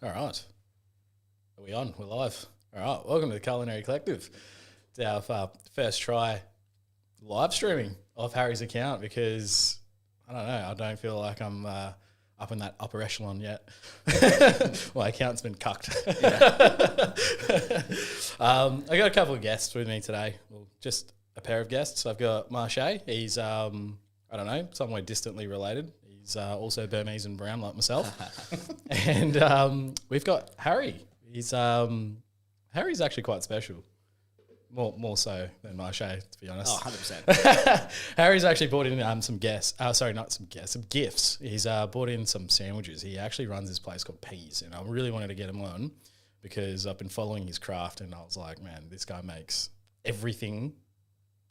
All right. Are we on? We're live. All right. Welcome to the Culinary Collective. It's our first try live streaming off Harry's account because, I don't know, I don't feel like I'm up in that upper echelon yet. My account's been cucked. I got a couple of guests with me today. Well, just a pair of guests. I've got Marche. He's, I don't know, somewhere distantly related. He's also Burmese and brown like myself. And we've got Harry. He's Harry's actually quite special. More so than Marche, to be honest. Oh, 100%. Harry's actually brought in some gifts. He's brought in some sandwiches. He actually runs this place called Peggy's, and I really wanted to get him on because I've been following his craft, and I was like, man, this guy makes everything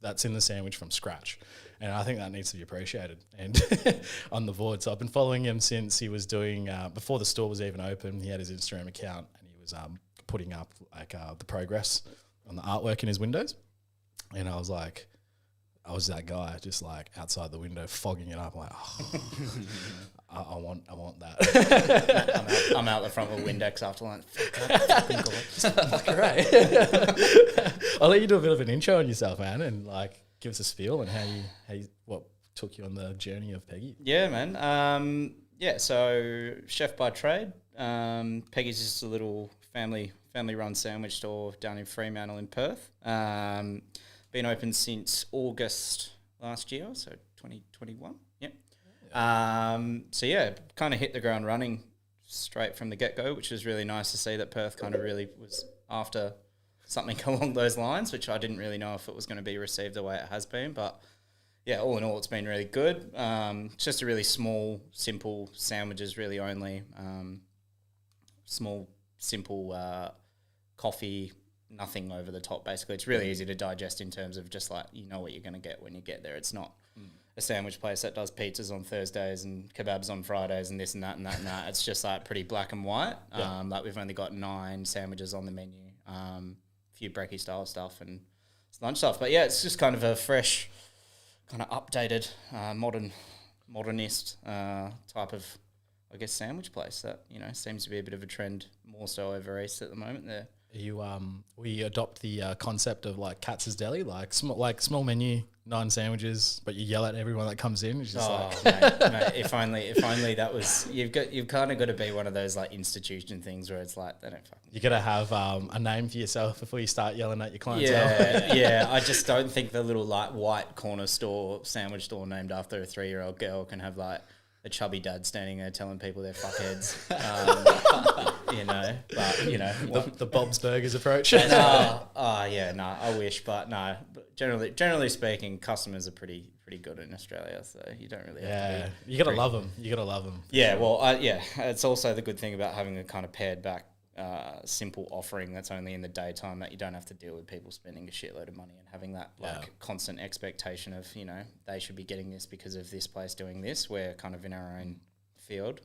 that's in the sandwich from scratch. And I think that needs to be appreciated and on the board. So I've been following him since he was doing, before the store was even open, he had his Instagram account and he was putting up like the progress on the artwork in his windows. And I was like, I was that guy just like outside the window fogging it up. I'm like, oh, I want that. I'm out the front with Windex after lunch. Fuck, right. I'll let you do a bit of an intro on yourself, man, and like give us a spiel and how you what took you on the journey of Peggy. Yeah, man. So chef by trade. Peggy's just a little family-run sandwich store down in Fremantle in Perth. Been open since August last year, so 2021. Yep. Kind of hit the ground running straight from the get-go, which was really nice to see that Perth kind of really was after something along those lines, which I didn't really know if it was going to be received the way it has been. But, yeah, all in all, it's been really good. It's just a really small, simple sandwiches, really only. Small, simple coffee, nothing over the top, basically. It's really easy to digest in terms of just like, you know what you're going to get when you get there. It's not a sandwich place that does pizzas on Thursdays and kebabs on Fridays and this and that and that and that. It's just like pretty black and white. Yeah. Like we've only got 9 sandwiches on the menu, a few brekkie style stuff and lunch stuff. But yeah, it's just kind of a fresh, kind of updated, modernist type of, I guess, sandwich place that, you know, seems to be a bit of a trend more so over east at the moment there. You we adopt the concept of like Katz's Deli, like small menu, 9 sandwiches, but you yell at everyone that comes in. It's just mate, if only that was you've kind of got to be one of those like institution things where it's like they don't fucking. You got to have a name for yourself before you start yelling at your clientele. Yeah. I just don't think the little like white corner store, sandwich store named after a 3-year-old girl can have like a chubby dad standing there telling people they're fuckheads. The Bob's Burgers approach. I wish, but no. But generally speaking, customers are pretty good in Australia, so you don't really have to be. You gotta love them. Yeah, well, it's also the good thing about having a kind of pared back, simple offering that's only in the daytime, that you don't have to deal with people spending a shitload of money and having that constant expectation of, you know, they should be getting this because of this place doing this. We're kind of in our own field.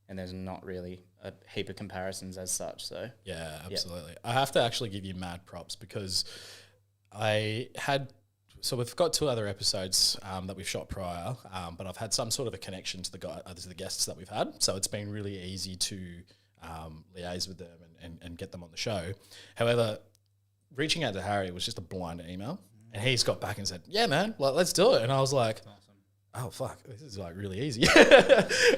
And there's not really a heap of comparisons as such. So yeah, absolutely. I have to actually give you mad props because we've got 2 other episodes that we've shot prior, but I've had some sort of a connection to the guests that we've had. So it's been really easy to liaise with them and get them on the show. However, reaching out to Harry was just a blind email, and he's got back and said, "Yeah, man, let's do it." And I was like, "Oh fuck, this is like really easy."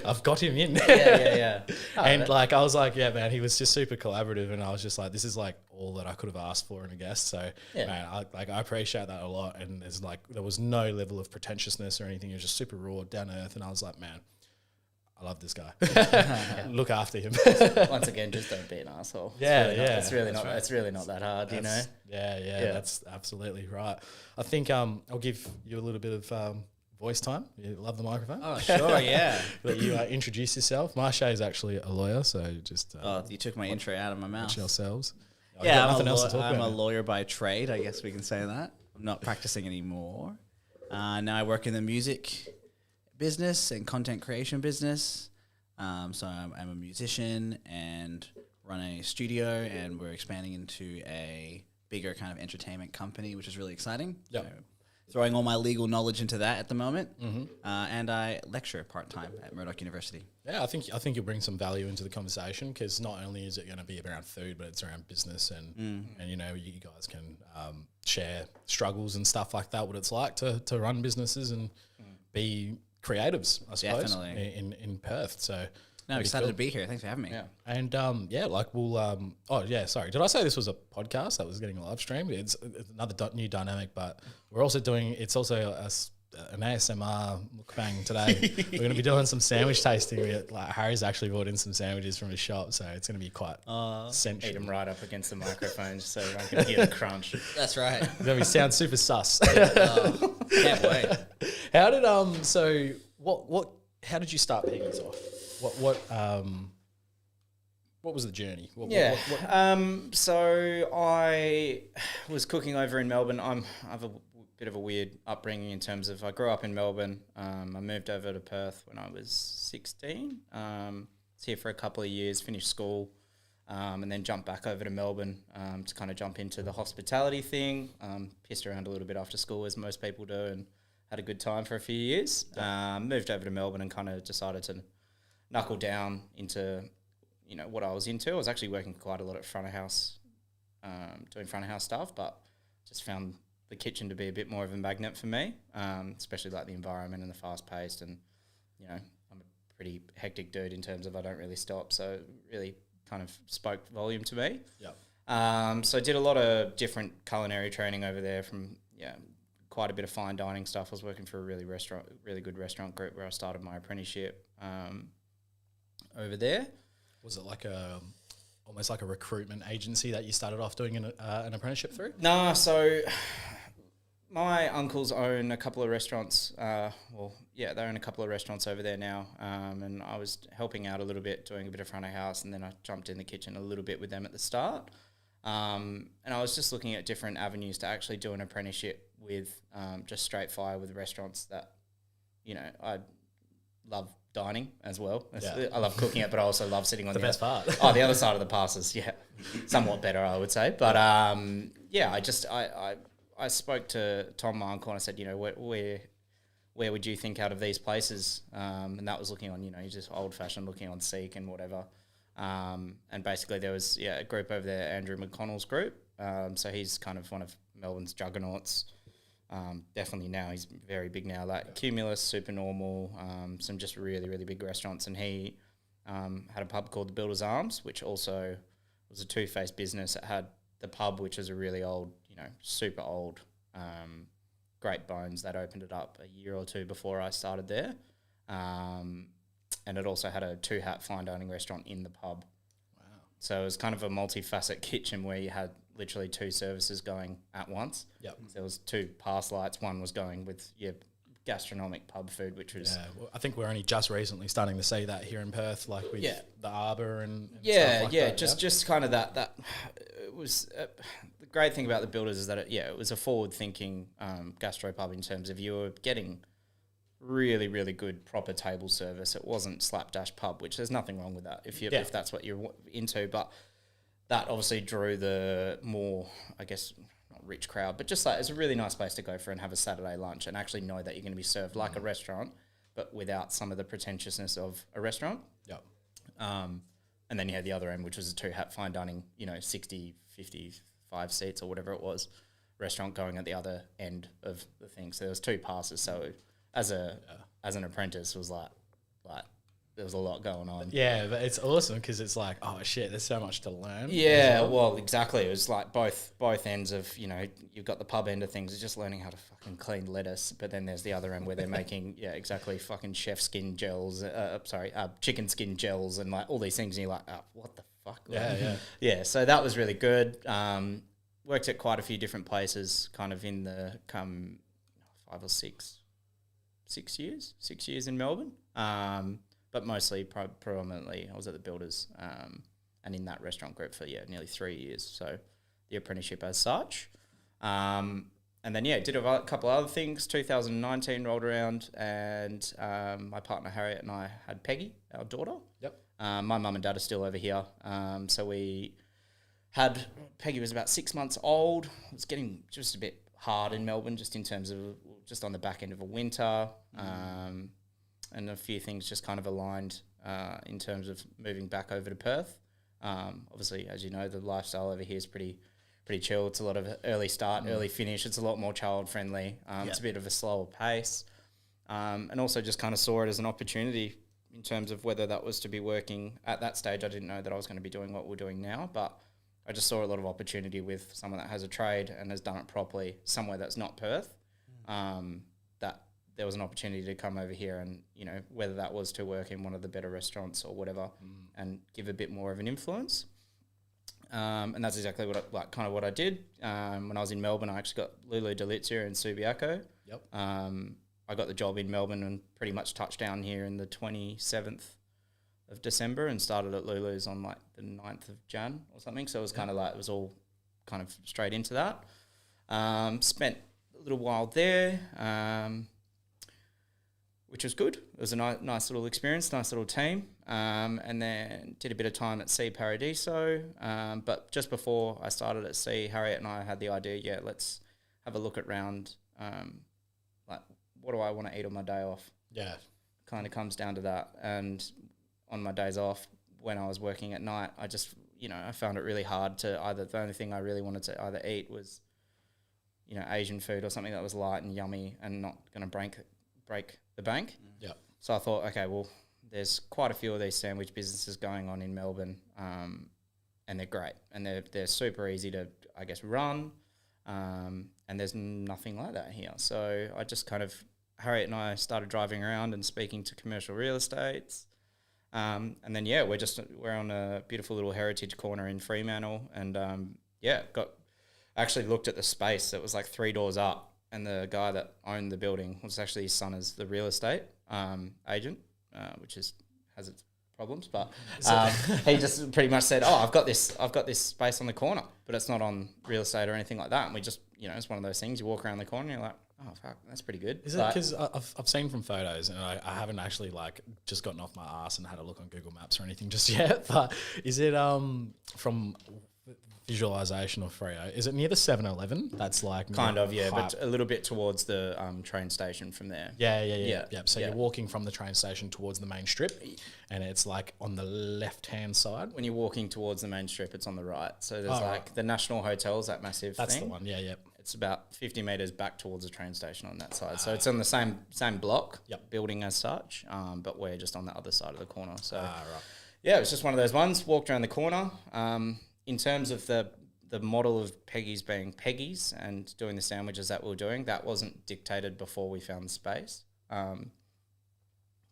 I've got him in. Yeah. And like I was like, "Yeah, man." He was just super collaborative, and I was just like, "This is like all that I could have asked for in a guest." So, man, I appreciate that a lot. And there was no level of pretentiousness or anything. It was just super raw, down to earth, and I was like, "Man, I love this guy. Look after him." Once again, just don't be an asshole. It's really not that hard, you know. Yeah, that's absolutely right. I think I'll give you a little bit of voice time. You love the microphone? Oh, sure, yeah. Let you introduce yourself. Marche is actually a lawyer, so just you took my intro out of my mouth. Yourselves. Yeah, I'm a lawyer by trade. I guess we can say that. I'm not practicing anymore. Now I work in the music business and content creation business. So I'm a musician and run a studio, and we're expanding into a bigger kind of entertainment company, which is really exciting. Yep. So throwing all my legal knowledge into that at the moment. And I lecture part-time at Murdoch University. Yeah, I think you'll bring some value into the conversation, because not only is it going to be around food, but it's around business and you guys can share struggles and stuff like that, what it's like to run businesses and be creatives, I suppose, Definitely. in Perth. So no, I'm excited to be here. Thanks for having me. Yeah. And sorry, did I say this was a podcast that was getting live streamed? It's another new dynamic, but we're also doing, it's also an ASMR mukbang today. We're going to be doing some sandwich tasting. Harry's actually brought in some sandwiches from his shop, so it's going to be quite sensual. Eat them right up against the microphone so everyone can hear the crunch. That's right. We sound super sus. Can't wait. How did how did you start Peggy's off? What was the journey? So I was cooking over in Melbourne. I have a bit of a weird upbringing in terms of I grew up in Melbourne. I moved over to Perth when I was 16. Was here for a couple of years, finished school, and then jumped back over to Melbourne to kind of jump into the hospitality thing. Pissed around a little bit after school, as most people do, and had a good time for a few years. Moved over to Melbourne and kind of decided to knuckle down into what I was into. I was actually working quite a lot at front of house, doing front of house stuff, but just found the kitchen to be a bit more of a magnet for me, especially like the environment and the fast paced, and I'm a pretty hectic dude in terms of I don't really stop, so it really kind of spoke volume to me. So I did a lot of different culinary training over there, from quite a bit of fine dining stuff. I was working for a really good restaurant group where I started my apprenticeship over there. Was it like almost like a recruitment agency that you started off doing an apprenticeship through? No, so my uncles own a couple of restaurants. They own a couple of restaurants over there now, and I was helping out a little bit, doing a bit of front of house, and then I jumped in the kitchen a little bit with them at the start. And I was just looking at different avenues to actually do an apprenticeship with, just straight fire with restaurants that, I love dining as well. Yeah. I love cooking it, but I also love sitting on the best part. The other side of the passes. Yeah, somewhat better, I would say. But I spoke to Tom, my uncle, and I said, where would you think out of these places? And that was looking on, just old fashioned, looking on Seek and whatever. And basically there was a group over there, Andrew McConnell's group. So he's kind of one of Melbourne's juggernauts. Definitely now he's very big now. Like Cumulus, Supernormal, some just really, really big restaurants. And he had a pub called the Builder's Arms, which also was a two-faced business. It had the pub, which was a really old, super old, Great Bones, that opened it up a year or two before I started there. And it also had a two-hat fine dining restaurant in the pub. Wow. So it was kind of a multifaceted kitchen where you had literally two services going at once. Yep. So there was two pass lights. One was going with your gastronomic pub food, which was... Yeah, well, I think we're only just recently starting to see that here in Perth, like with the Arbour and stuff like that. Just kind of that it was... the great thing about the Builders is that it was a forward-thinking gastropub in terms of you were getting really, really good proper table service. It wasn't slapdash pub, which there's nothing wrong with that if that's what you're into, but that obviously drew the more, I guess, not rich crowd, but just like it's a really nice place to go for and have a Saturday lunch and actually know that you're going to be served like a restaurant, but without some of the pretentiousness of a restaurant. Yep. And then you had the other end, which was a two-hat fine dining, 60, 55 seats or whatever it was, restaurant going at the other end of the thing. So there was two passes. So as an apprentice, was like there was a lot going on. Yeah, but it's awesome because it's like, oh shit, there's so much to learn. Yeah, well, exactly. It was like both ends of, you've got the pub end of things, it's just learning how to fucking clean lettuce, but then there's the other end where they're making, fucking chef skin gels, chicken skin gels and like all these things, and you're like, oh, what the fuck? Yeah, so that was really good. Worked at quite a few different places, kind of in the 5 or 6 years in Melbourne. But mostly, predominantly, I was at the Builders and in that restaurant group for, nearly 3 years. So the apprenticeship as such. And then, did a couple of other things. 2019 rolled around and my partner Harriet and I had Peggy, our daughter. Yep. My mum and dad are still over here. So we had, Peggy was about 6 months old. It was getting just a bit hard in Melbourne, just in terms of just on the back end of a winter, and a few things just kind of aligned in terms of moving back over to Perth. Obviously, as you know, the lifestyle over here is pretty chill. It's a lot of early start, early finish. It's a lot more child friendly. It's a bit of a slower pace, and also just kind of saw it as an opportunity in terms of whether that was to be working at that stage. I didn't know that I was going to be doing what we're doing now, but I just saw a lot of opportunity with someone that has a trade and has done it properly somewhere that's not Perth. That there was an opportunity to come over here and, you know, whether that was to work in one of the better restaurants or whatever, and give a bit more of an influence. And that's exactly what I did. When I was in Melbourne, I actually got Lulu Delizia and Subiaco. Yep. I got the job in Melbourne and pretty much touched down here in the 27th of December and started at Lulu's on like the 9th of Jan or something. So it was kind of like, it was all kind of straight into that. Spent a little while there, which was good. It was a nice little experience, nice little team. And then did a bit of time at C Paradiso. But just before I started at C, Harriet and I had the idea, let's have a look at round, like, what do I want to eat on my day off? Yeah. Kind of comes down to that. And on my days off, when I was working at night, I just, you know, I found it really hard to the only thing I really wanted to either eat was, you know, Asian food or something that was light and yummy and not going to break the bank. Yeah. So I thought, okay, well, there's quite a few of these sandwich businesses going on in Melbourne, and they're great. And they're super easy to, I guess, run, and there's nothing like that here. So I just kind of, Harriet and I started driving around and speaking to commercial real estates. And then, we're on a beautiful little heritage corner in Fremantle. And, actually looked at the space that was like 3 doors up. And the guy that owned the building was actually his son as the real estate agent, which has its problems. But he just pretty much said, I've got this space on the corner, but it's not on real estate or anything like that. And we just, you know, it's one of those things, you walk around the corner and you're like, oh, fuck, that's pretty good. Is it because I've seen from photos and I haven't actually like just gotten off my ass and had a look on Google Maps or anything just yet, but is it from visualization or Freo, is it near the 7-Eleven? That's like kind of, yeah, hype. But a little bit towards the train station from there. Yeah. So you're walking from the train station towards the main strip, and it's like on the left-hand side. When you're walking towards the main strip, it's on the right. So there's the National Hotel's that massive That's thing. The one, yeah. It's about 50 metres back towards the train station on that side. So it's on the same block, building as such, but we're just on the other side of the corner. So yeah, it was just one of those ones, walked around the corner. In terms of the model of Peggy's being Peggy's and doing the sandwiches that we were doing, that wasn't dictated before we found the space. Kind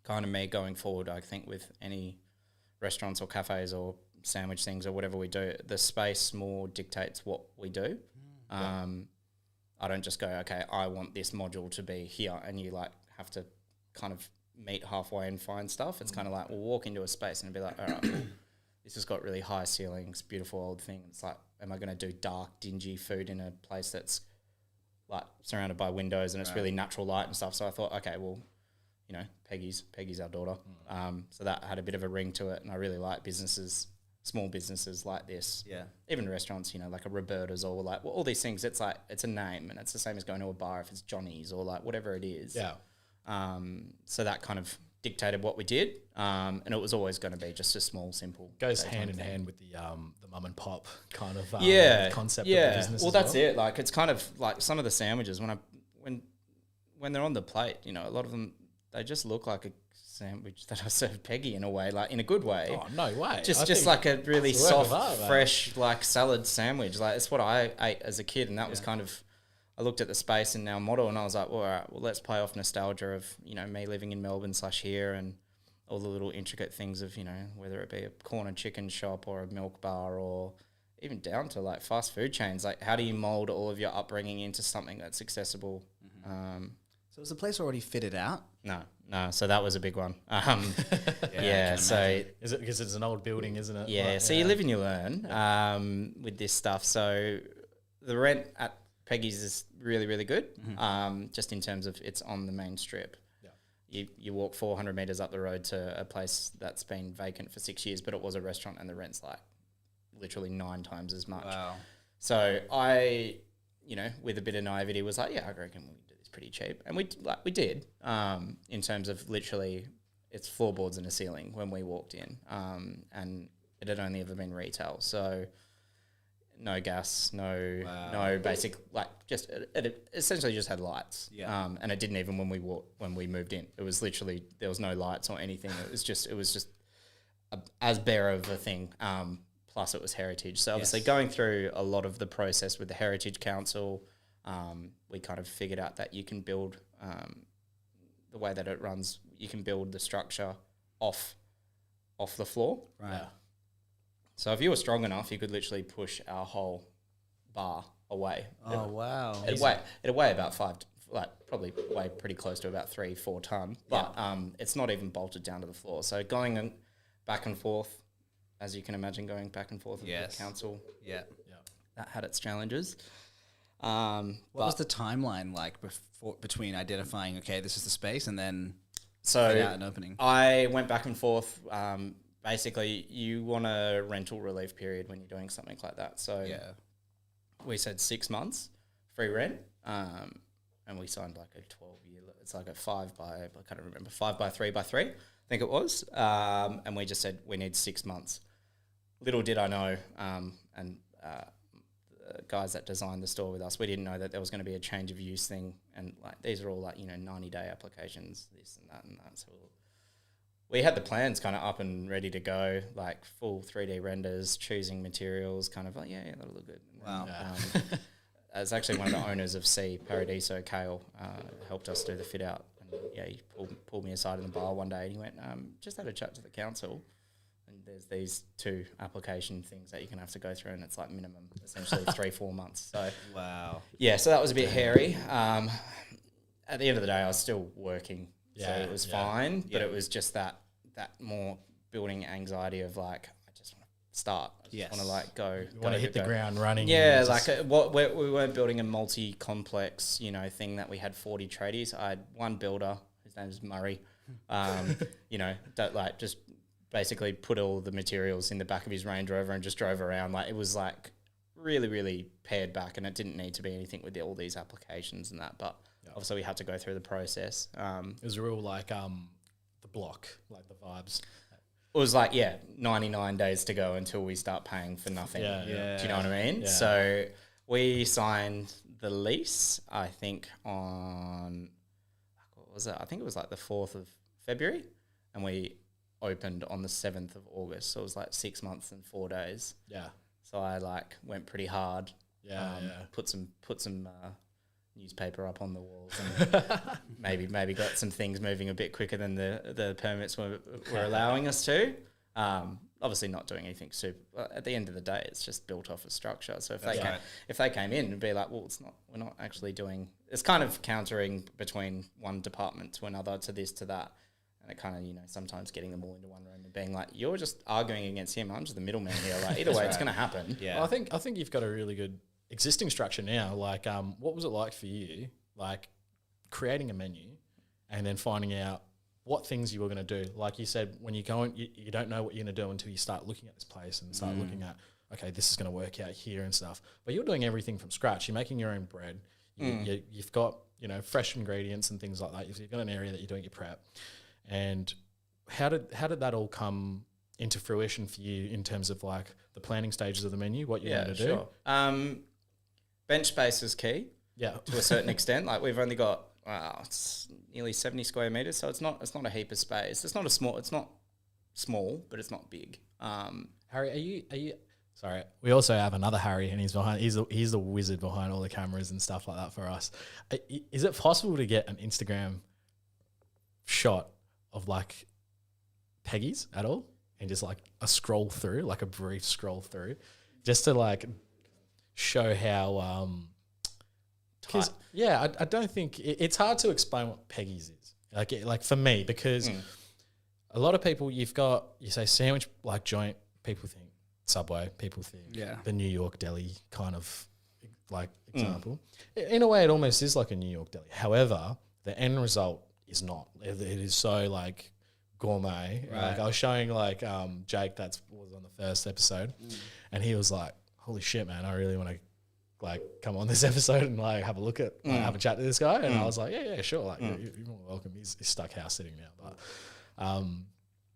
of me going forward, I think, with any restaurants or cafes or sandwich things or whatever we do, the space more dictates what we do. I don't just go, okay, I want this module to be here, and you like have to kind of meet halfway and find stuff. It's kind of like we'll walk into a space and be like, all right, well, this has got really high ceilings, beautiful old thing. It's like, am I going to do dark, dingy food in a place that's like surrounded by windows and it's really natural light and stuff? So I thought, okay, well, you know, Peggy's our daughter. So that had a bit of a ring to it, and I really like businesses, small businesses like this. Yeah. Even restaurants, you know, like a Roberta's or like all these things. It's like, it's a name, and it's the same as going to a bar if it's Johnny's or like whatever it is. Yeah. So that kind of dictated what we did, and it was always going to be just a small, simple. Goes hand in hand with the mum and pop kind of concept of the business. Well, that's it. Like it's kind of like some of the sandwiches when they're on the plate, you know, a lot of them they just look like a sandwich that I served Peggy in a way, like in a good way. Oh no way! Just like a really soft, fresh like salad sandwich. Like it's what I ate as a kid, and that was kind of. I looked at the space and our model, and I was like, well, all right, well, let's play off nostalgia of, you know, me living in Melbourne / here and all the little intricate things of, you know, whether it be a corner chicken shop or a milk bar or even down to like fast food chains. Like, how do you mold all of your upbringing into something that's accessible? So was the place already fitted out? No. So that was a big one. So is it because it's an old building, isn't it? Yeah. So you live and you learn with this stuff. So the rent at Peggy's is really, really good, just in terms of it's on the main strip. Yeah. You walk 400 metres up the road to a place that's been vacant for 6 years, but it was a restaurant and the rent's like literally 9 times as much. Wow. So I you know, with a bit of naivety, was like, yeah, I reckon we can do this pretty cheap, and we did. In terms of literally, it's floorboards and a ceiling when we walked in, and it had only ever been retail, so no gas, no basic, like just it essentially just had lights. Yeah. And it didn't even when we moved in. It was literally, there was no lights or anything. It was just as bare of a thing. Plus it was heritage. So obviously going through a lot of the process with the Heritage Council, we kind of figured out that you can build the way that it runs. You can build the structure off the floor. Right. Yeah. So if you were strong enough, you could literally push our whole bar away. Oh, wow. It'd weigh about probably weigh pretty close to about 3-4 ton, but it's not even bolted down to the floor. So going back and forth, as you can imagine, going back and forth with the council, that had its challenges. What was the timeline like between identifying, okay, this is the space, and then out and opening? I went back and forth. Basically, you want a rental relief period when you're doing something like that. So we said 6 months free rent, and we signed like a 12-year. It's like a 5 by 3 by 3, I think it was. And we just said we need 6 months. Little did I know, and the guys that designed the store with us, we didn't know that there was going to be a change of use thing, and like these are all like 90-day applications, this and that and that. So we had the plans kind of up and ready to go, like full 3D renders, choosing materials, kind of like, yeah, that'll look good. Wow. It's actually one of the owners of C, Paradiso, Kale, helped us do the fit out. And he pulled me aside in the bar one day and he went, just had a chat to the council, and there's these 2 application things that you're going to have to go through, and it's like minimum, essentially 3-4 months. So wow. Yeah, so that was a bit hairy. At the end of the day, I was still working, so it was fine, but it was just that more building anxiety of like, I just want to start. I just want to like go. You want to hit the ground running. Yeah, like we weren't building a multi-complex, thing that we had 40 tradies. I had one builder, his name is Murray, that like just basically put all the materials in the back of his Range Rover and just drove around. Like it was like really, really pared back, and it didn't need to be anything with all these applications and that. But obviously we had to go through the process. It was real like the block, like the vibes. It was like, 99 days to go until we start paying for nothing. Yeah. Do you know what I mean? Yeah. So we signed the lease, I think, on, what was it? I think it was like the 4th of February, and we opened on the 7th of August. So it was like 6 months and 4 days. Yeah. So I like went pretty hard. Yeah. Put some newspaper up on the walls, and maybe got some things moving a bit quicker than the permits were allowing us to. Obviously not doing anything super. At the end of the day, it's just built off a structure. So if they came in and be like, well, we're not actually doing. It's kind of countering between one department to another, to this to that, and it kind of sometimes getting them all into one room and being like, you're just arguing against him. I'm just the middleman here. Like either way, it's going to happen. Yeah. Well, I think you've got a really good existing structure now. Like, what was it like for you, like creating a menu and then finding out what things you were going to do? Like you said, when you go in, you don't know what you're going to do until you start looking at this place and start looking at, okay, this is going to work out here and stuff. But you're doing everything from scratch. You're making your own bread. You've got, fresh ingredients and things like that. You've got an area that you're doing your prep. And how did that all come into fruition for you in terms of like the planning stages of the menu, what you wanted to do? Bench space is key. Yeah. To a certain extent. Like we've only got it's nearly 70 square meters, so it's not a heap of space. It's not small, but it's not big. Harry, are you sorry, we also have another Harry, and he's the wizard behind all the cameras and stuff like that for us. Is it possible to get an Instagram shot of like Peggy's at all, and just like a scroll through, like a brief scroll through, just to like show how I don't think it's hard to explain what Peggy's is, like for me, because a lot of people, you say sandwich like joint, people think Subway, people think the New York deli kind of like example. In a way, it almost is like a New York deli. However, the end result is not. It is so like gourmet. Right. Like I was showing like Jake, that was on the first episode, and he was like, "Holy shit, man! I really want to like come on this episode and like have a look at have a chat to this guy? And I was like, yeah, sure, like you're more than welcome. He's stuck house sitting now, but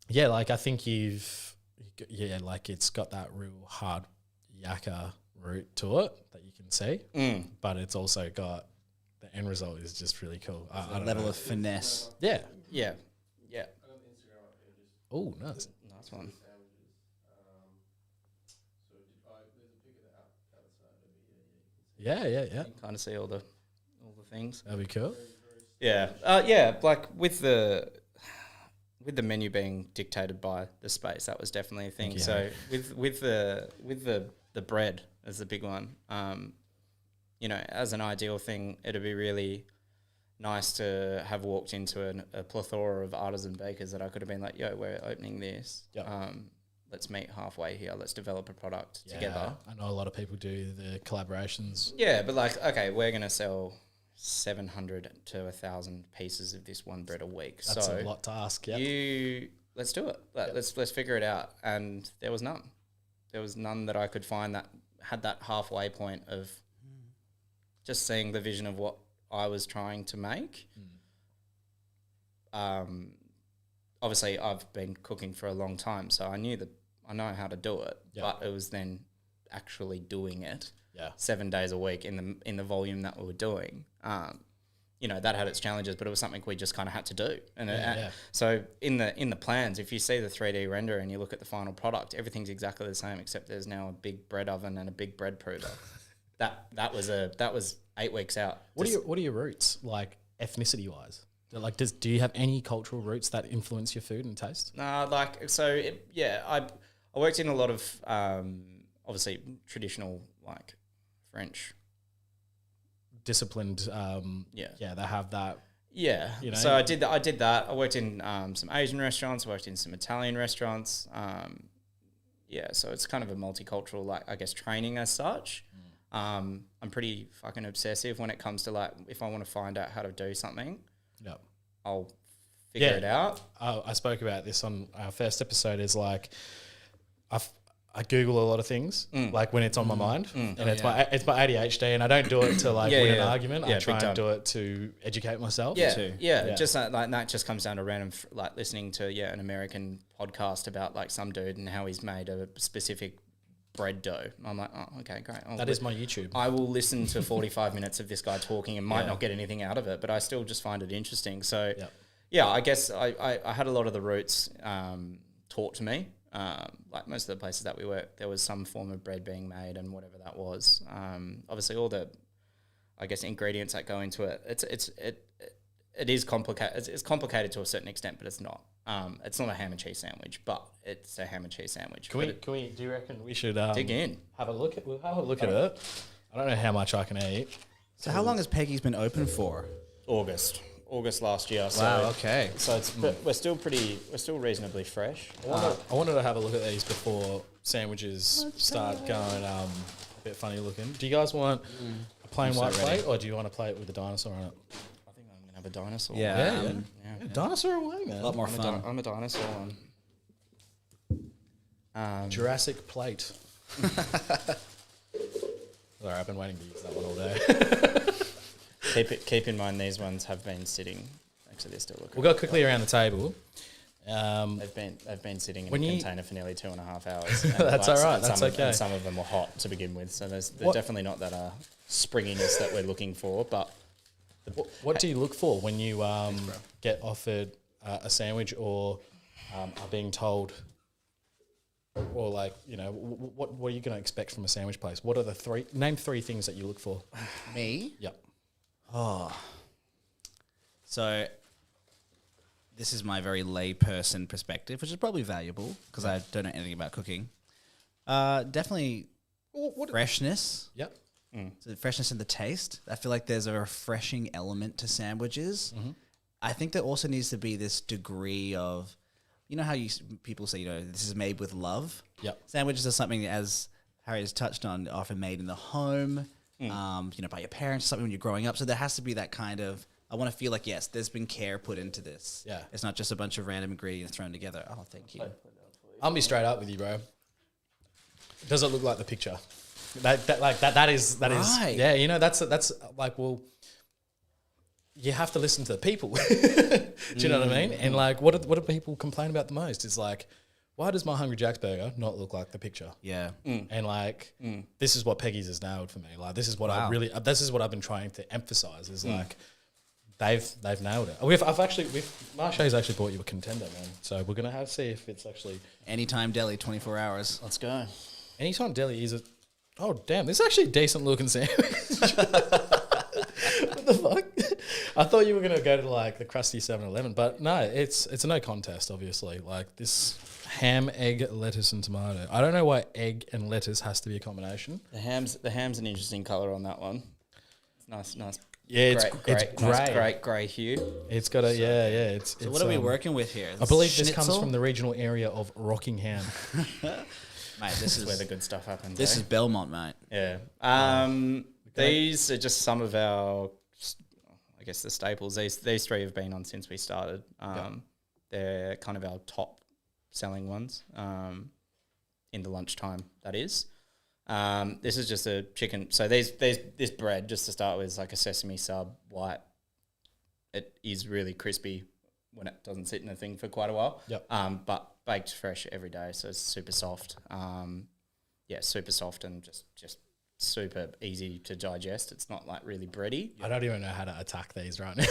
yeah, like I think like it's got that real hard yakka root to it that you can see, but it's also got the end result is just really cool. I don't level know. of finesse. Yeah. Oh, nice one. Yeah. Kind of see all the things. That'd be cool. Yeah, like with the menu being dictated by the space, that was definitely a thing. Yeah. So with the bread as the big one, as an ideal thing, it'd be really nice to have walked into a plethora of artisan bakers that I could have been like, yo, we're opening this. Yep. Let's meet halfway here. Let's develop a product together. I know a lot of people do the collaborations. Yeah, but like, okay, we're going to sell 700 to 1,000 pieces of this one bread a week. That's a lot to ask. Yeah. Let's do it. Let's figure it out. And there was none. There was none that I could find that had that halfway point of just seeing the vision of what I was trying to make. Obviously, I've been cooking for a long time, so I know how to do it. Yeah. But it was then actually doing it. Yeah. 7 days a week in the volume that we were doing. That had its challenges, but it was something we just kind of had to do. And so in the plans, if you see the 3D render and you look at the final product, everything's exactly the same, except there's now a big bread oven and a big bread prover. that was 8 weeks out. What are your roots, like ethnicity wise? Like, do you have any cultural roots that influence your food and taste? I worked in a lot of obviously traditional like French. Disciplined, they have that. Yeah, so I did that. I worked in some Asian restaurants, worked in some Italian restaurants. So it's kind of a multicultural, like, I guess, training as such. I'm pretty fucking obsessive when it comes to, like, if I want to find out how to do something, I'll figure it out. I spoke about this on our first episode. Is like, I Google a lot of things, like when it's on my mind, and it's my ADHD, and I don't do it to like win an argument. I try and do it to educate myself. Just like that just comes down to random like listening to an American podcast about like some dude and how he's made a specific bread dough. I'm like, oh, okay, great. That is my YouTube. I will listen to 45 minutes of this guy talking and might not get anything out of it, but I still just find it interesting. So I guess I had a lot of the roots taught to me. Like most of the places that we worked, there was some form of bread being made and whatever that was. Obviously all the, I guess, ingredients that go into it, it is complicated. It's complicated to a certain extent, but it's not. It's not a ham and cheese sandwich, but it's a ham and cheese sandwich. Can we? Do you reckon we should dig in? We'll have a look at it. I don't know how much I can eat. So how long has Peggy's been open for? August last year. So, wow. Okay. So we're still reasonably fresh. I wanted to have a look at these before sandwiches start going a bit funny looking. Do you guys want a plain white plate, or do you want a plate with a dinosaur on it? I think I'm gonna have a dinosaur. Yeah. Dinosaur away, man. A lot more fun. I'm a dinosaur one. Jurassic plate. Sorry, I've been waiting to use that one all day. Keep in mind these ones have been sitting. Actually, they're still looking. We'll go quickly around the table. They've been sitting in a container for nearly 2.5 hours. That's all right. That's okay. And some of them were hot to begin with, so they're definitely not that springiness that we're looking for. But what do you look for when you get offered a sandwich or are being told, or like, what are you going to expect from a sandwich place? What are name three things that you look for? Me? Yep. Oh. So this is my very layperson perspective, which is probably valuable because I don't know anything about cooking. Definitely freshness. Yep. So the freshness in the taste. I feel like there's a refreshing element to sandwiches. Mm-hmm. I think there also needs to be this degree of, how people say, this is made with love. Yep. Sandwiches are something, as Harry has touched on, often made in the home, by your parents, something when you're growing up. So there has to be that kind of, I want to feel like, yes, there's been care put into this. Yeah. It's not just a bunch of random ingredients thrown together. Oh, thank you. I'll be straight up with you, bro. Does it look like the picture? That is Right. yeah, you know, that's like, well, you have to listen to the people. Do you know what I mean? And like, what do people complain about the most? Is like, why does my Hungry Jack's burger not look like the picture? Yeah. And like, this is what Peggy's has nailed for me. Like, this is what this is what I've been trying to emphasize is like, they've nailed it. Marche's actually bought you a contender, man. So we're gonna have to see if it's actually Anytime deli, 24 hours. Let's go. Anytime Deli is oh damn, this is actually a decent looking sandwich. What the fuck? I thought you were gonna go to like the crusty 7-Eleven, but no, it's a no contest, obviously. Like this ham, egg, lettuce, and tomato. I don't know why egg and lettuce has to be a combination. The ham's an interesting colour on that one. It's nice. Yeah, it's Nice grey. great grey hue. It's got a yeah. So what are we working with here? I believe this Schnitzel? comes from the regional area of Rockingham. Mate, this is Where the good stuff happens. This is Belmont, mate. Yeah. These are just some of our, I guess, the staples. These three have been on since we started. They're kind of our top selling ones in the lunchtime, that is. This is just a chicken. So this bread, just to start with, is like a sesame sub white. It is really crispy when it doesn't sit in a thing for quite a while. Yep. But baked fresh every day, so it's super soft. Super soft and just super easy to digest. It's not like really bready. I don't even know how to attack these right now.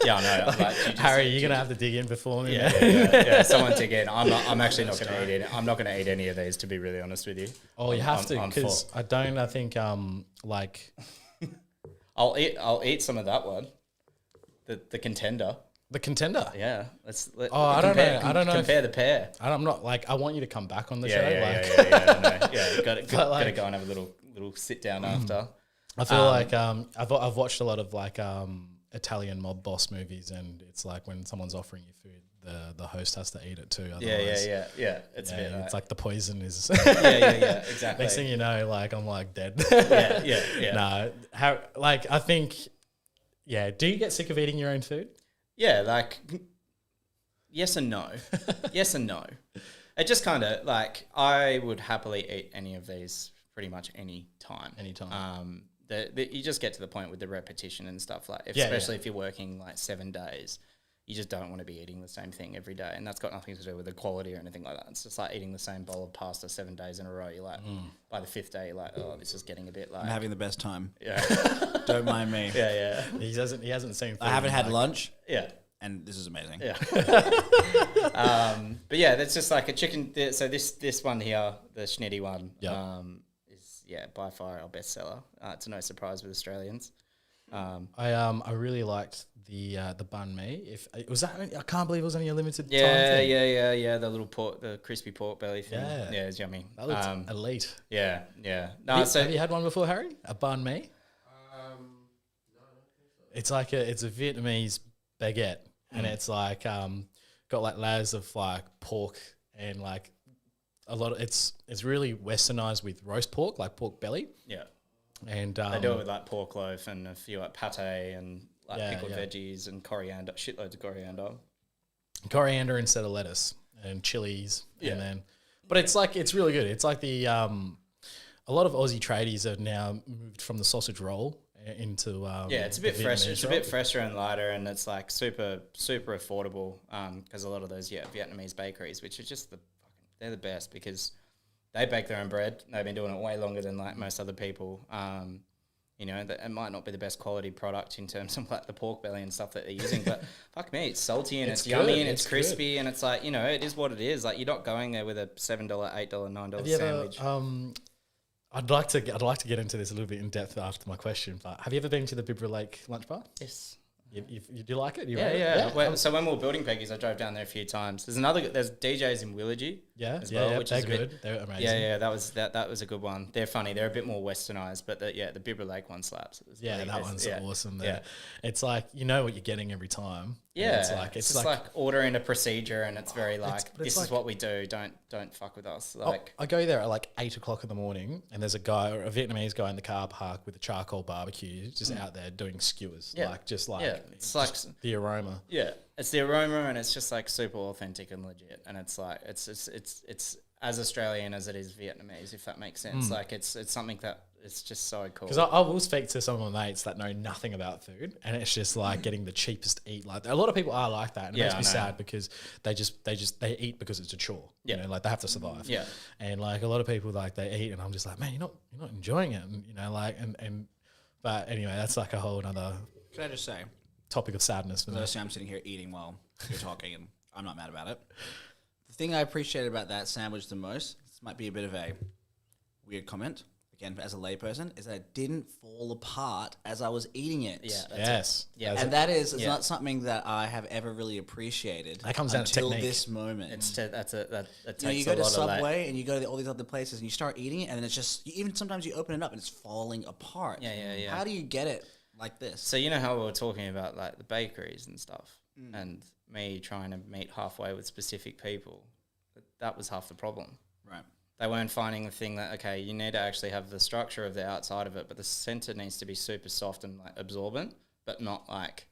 Yeah, I know. Like, Harry, you're gonna have to dig in before me. Yeah. Someone dig in. I'm actually not going to eat it. I'm not going to eat any of these, to be really honest with you. Oh, you have to, because I think like I'll eat some of that one. The contender. The contender. Yeah. I don't know. I don't know. Compare the pair. I'm not like, I want you to come back on the show. Got to go and have a little sit down after. I feel like I've watched a lot of like Italian mob boss movies, and it's like when someone's offering you food, the host has to eat it too. Otherwise, Yeah. It's like the poison is. Exactly. Next thing you know, like I'm like dead. Yeah. No, I think. Yeah. Do you get sick of eating your own food? Yeah, like yes and no. Yes and no. It just kind of like I would happily eat any of these pretty much any time. Anytime. You just get to the point with the repetition and stuff like, especially if you're working like 7 days, you just don't want to be eating the same thing every day, and that's got nothing to do with the quality or anything like that. It's just like eating the same bowl of pasta 7 days in a row. You're like, by the 5th day, you're like, oh, this is getting a bit like. I'm having the best time. Yeah. Don't mind me. Yeah. He hasn't seen. I haven't had lunch. Yeah. And this is amazing. Yeah. But yeah, that's just like a chicken. So this one here, the schnitty one, is by far our best seller. It's no surprise with Australians. I really liked the banh mi. If it was that, I can't believe it was only a limited time Yeah. thing. The little the crispy pork belly thing. Yeah, it's yummy. That looks elite. Yeah. No, have you had one before, Harry? A banh mi? It's like it's a Vietnamese baguette, and it's like got like layers of like pork and like a lot of it's really westernized with roast pork, like pork belly. Yeah. And they do it with like pork loaf and a few like pate and like pickled veggies and coriander, shitloads of coriander instead of lettuce and chilies. And then, but it's like, it's really good. It's like the, a lot of Aussie tradies have now moved from the sausage roll into, it's a bit fresher. It's a bit fresher and lighter, and it's like super, super affordable. Cause a lot of those, Vietnamese bakeries, which are just they're the best because they bake their own bread. They've been doing it way longer than like most other people. It might not be the best quality product in terms of like the pork belly and stuff that they're using, but fuck me, it's salty and it's yummy and it's crispy and it's like, it is what it is. Like you're not going there with a $7, $8, $9 sandwich. I'd like to get into this a little bit in depth after my question, but have you ever been to the Bibra Lake lunch bar? Yes. You do like it? So when we were building Peggy's, I drove down there a few times. There's DJs in Willagee. Which they're good. They're amazing. Yeah, that was a good one. They're funny. They're a bit more westernized, but the Bibra Lake one slaps. That one's awesome. Yeah. It's like you know what you're getting every time. Yeah, it's just like ordering a procedure, and it's very like this is what we do. Don't fuck with us. Like I go there at like 8 o'clock in the morning, and there's a Vietnamese guy in the car park with a charcoal barbecue, just out there doing skewers. It's like the aroma. Yeah, it's the aroma, and it's just like super authentic and legit, and it's like it's as Australian as it is Vietnamese, if that makes sense. Like it's something that it's just so cool. Because I will speak to some of my mates that know nothing about food, and it's just like getting the cheapest eat. Like a lot of people are like that, and it makes me sad because they eat because it's a chore. Yeah, you know, like they have to survive. Yeah, and like a lot of people like they eat, and I'm just like, man, you're not enjoying it, and you know, like and but anyway, that's like a whole other. Can I just say, topic of sadness for me. I'm sitting here eating while you're talking, and I'm not mad about it. The thing I appreciated about that sandwich the most, this might be a bit of a weird comment, again, as a layperson, is that it didn't fall apart as I was eating it. Yeah. Yes. Yeah. And that is not something that I have ever really appreciated. That comes down to until technique. this moment. That takes you go a to lot Subway and you go to all these other places and you start eating it, and then it's just, even sometimes you open it up and it's falling apart. Yeah. How do you get it like this? So you know how we were talking about like the bakeries and stuff, and me trying to meet halfway with specific people. That was half the problem. Right. They weren't finding the thing that, okay, you need to actually have the structure of the outside of it, but the center needs to be super soft and like absorbent, but not like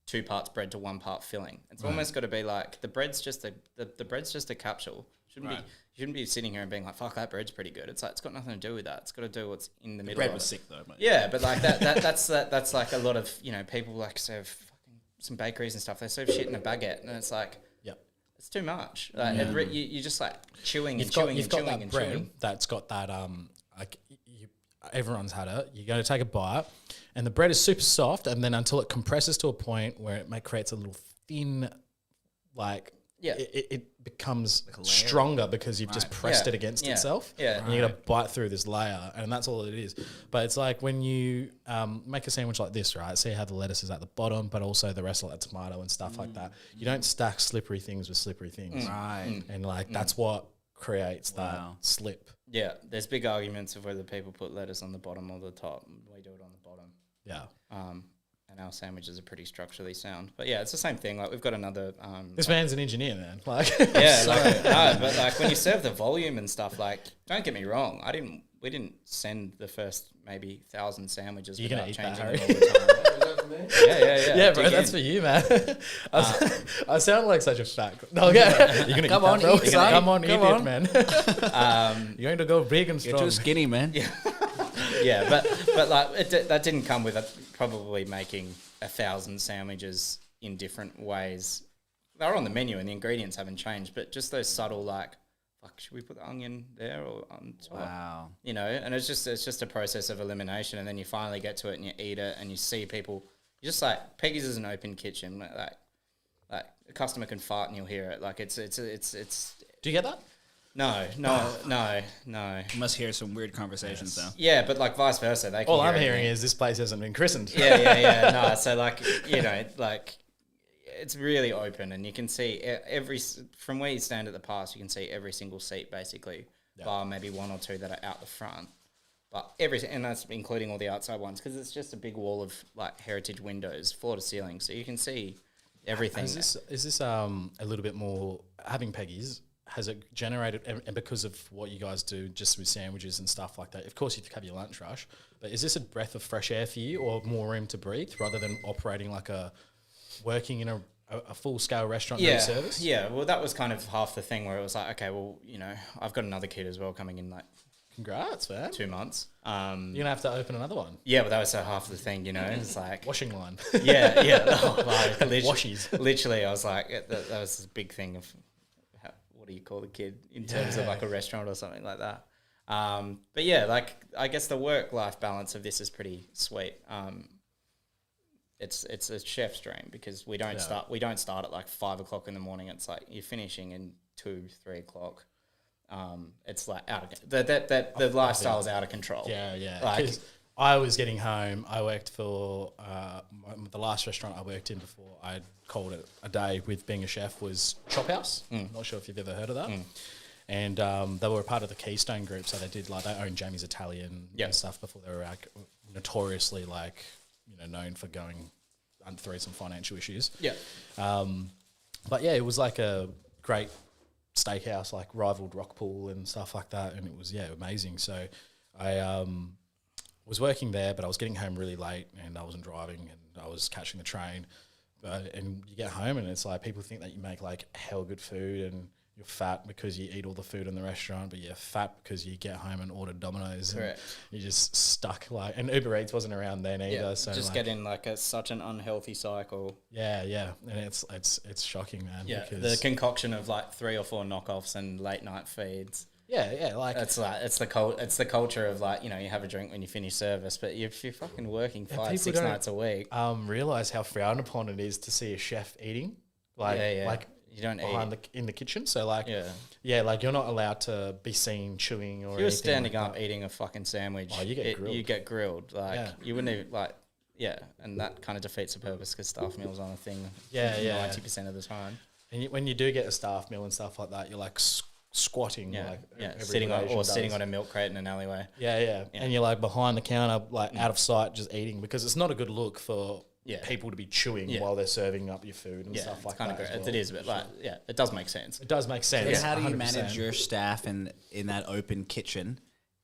2 parts bread to 1 part filling. It's almost got to be like the bread's just the bread's just a capsule. You shouldn't be sitting here and being like, fuck, that bread's pretty good. It's like, it's got nothing to do with that. It's got to do what's in the middle. Bread was sick though, mate. Yeah, but like that's like a lot of, you know, people like serve fucking some bakeries and stuff. They serve shit in a baguette, and it's like, it's too much. Like you just like chewing and chewing and chewing and chewing. That's got that like everyone's had it. You're going to take a bite, and the bread is super soft, and then until it compresses to a point where it creates a little thin, like it becomes like stronger because you've just pressed it against itself. Yeah, and you got to bite through this layer, and that's all it is. But it's like when you make a sandwich like this, right? See how the lettuce is at the bottom, but also the rest of that tomato and stuff like that. You don't stack slippery things with slippery things, right? And like that's what creates that slip. Yeah, there's big arguments of whether people put lettuce on the bottom or the top. We do it on the bottom. Yeah. And our sandwiches are pretty structurally sound. But yeah, it's the same thing. Like we've got another. This man's an engineer, man. Like yeah, no, but like when you serve the volume and stuff, like don't get me wrong, we didn't send the first maybe 1,000 sandwiches You're without gonna eat changing that, them all the time. Yeah. Yeah, bro, that's for you, man. I sound like such a fat. No, yeah, you're gonna come on, eat that, come on, eat it, man. You're going to go big and strong. You're too skinny, man. Yeah, but like that didn't come with probably making 1,000 sandwiches in different ways. They're on the menu and the ingredients haven't changed, but just those subtle like, fuck, should we put the onion there or on top? Wow. You know, and it's just a process of elimination, and then you finally get to it and you eat it and you see people. You just like Peggy's is an open kitchen, like a customer can fart and you'll hear it. Like it's. Do you get that? No. You must hear some weird conversations though. Yeah, but like vice versa. They can All I'm hearing is this place hasn't been christened. Yeah. No, so like, you know, like it's really open, and you can see from where you stand at the pass, you can see every single seat basically, bar maybe 1 or 2 that are out the front. But and that's including all the outside ones, because it's just a big wall of like heritage windows, floor to ceiling, so you can see everything. Is this a little bit more having Peggy's? Has it generated, and because of what you guys do just with sandwiches and stuff like that, of course you have your lunch rush, but is this a breath of fresh air for you, or more room to breathe rather than operating like working in a full-scale restaurant service? Yeah, well, that was kind of half the thing where it was like, okay, well, you know, I've got another kid as well coming in like congrats, man. 2 months. You're going to have to open another one. Yeah, but that was half the thing, you know. It's like... Washing line. Yeah. Oh, like, Washies. Literally, I was like, that was a big thing of... What do you call the kid in terms of like a restaurant or something like that? But yeah, like I guess the work-life balance of this is pretty sweet. It's a chef's dream, because we don't start at like 5 o'clock in the morning. It's like you're finishing in 2-3 o'clock. It's like out of the lifestyle is out of control. Yeah. Like I was getting home. I worked for the last restaurant I worked in before I called it a day with being a chef was Chop House. Not sure if you've ever heard of that. And they were a part of the Keystone Group, so they owned Jamie's Italian and stuff before they were like notoriously like known for going through some financial issues. Yeah. But yeah, it was like a great steakhouse, like rivaled Rockpool and stuff like that, and it was amazing. So I was working there, but I was getting home really late, and I wasn't driving, and I was catching the train. And you get home, and it's like people think that you make like hell good food, and you're fat because you eat all the food in the restaurant, but you're fat because you get home and order Domino's. Correct. And you're just stuck and Uber Eats wasn't around then either. Yeah, so just get in such an unhealthy cycle. Yeah, and it's shocking, man. Yeah, because the concoction of 3 or 4 knockoffs and late night feeds. Yeah, it's the culture of you have a drink when you finish service, but if you're fucking working 5-6 nights a week, realize how frowned upon it is to see a chef eating, you don't eat in the kitchen. So you're not allowed to be seen chewing or. If you're standing up eating a fucking sandwich, you get grilled. You get grilled. You wouldn't even and that kind of defeats the purpose because staff meals aren't a thing. 90% of the time. And when you do get a staff meal and stuff like that, you're squatting, sitting on a milk crate in an alleyway. Yeah. And you're behind the counter, out of sight, just eating, because it's not a good look for people to be chewing while they're serving up your food and stuff like that. It is, but it does make sense. It does make sense. So how do you manage your staff in that open kitchen?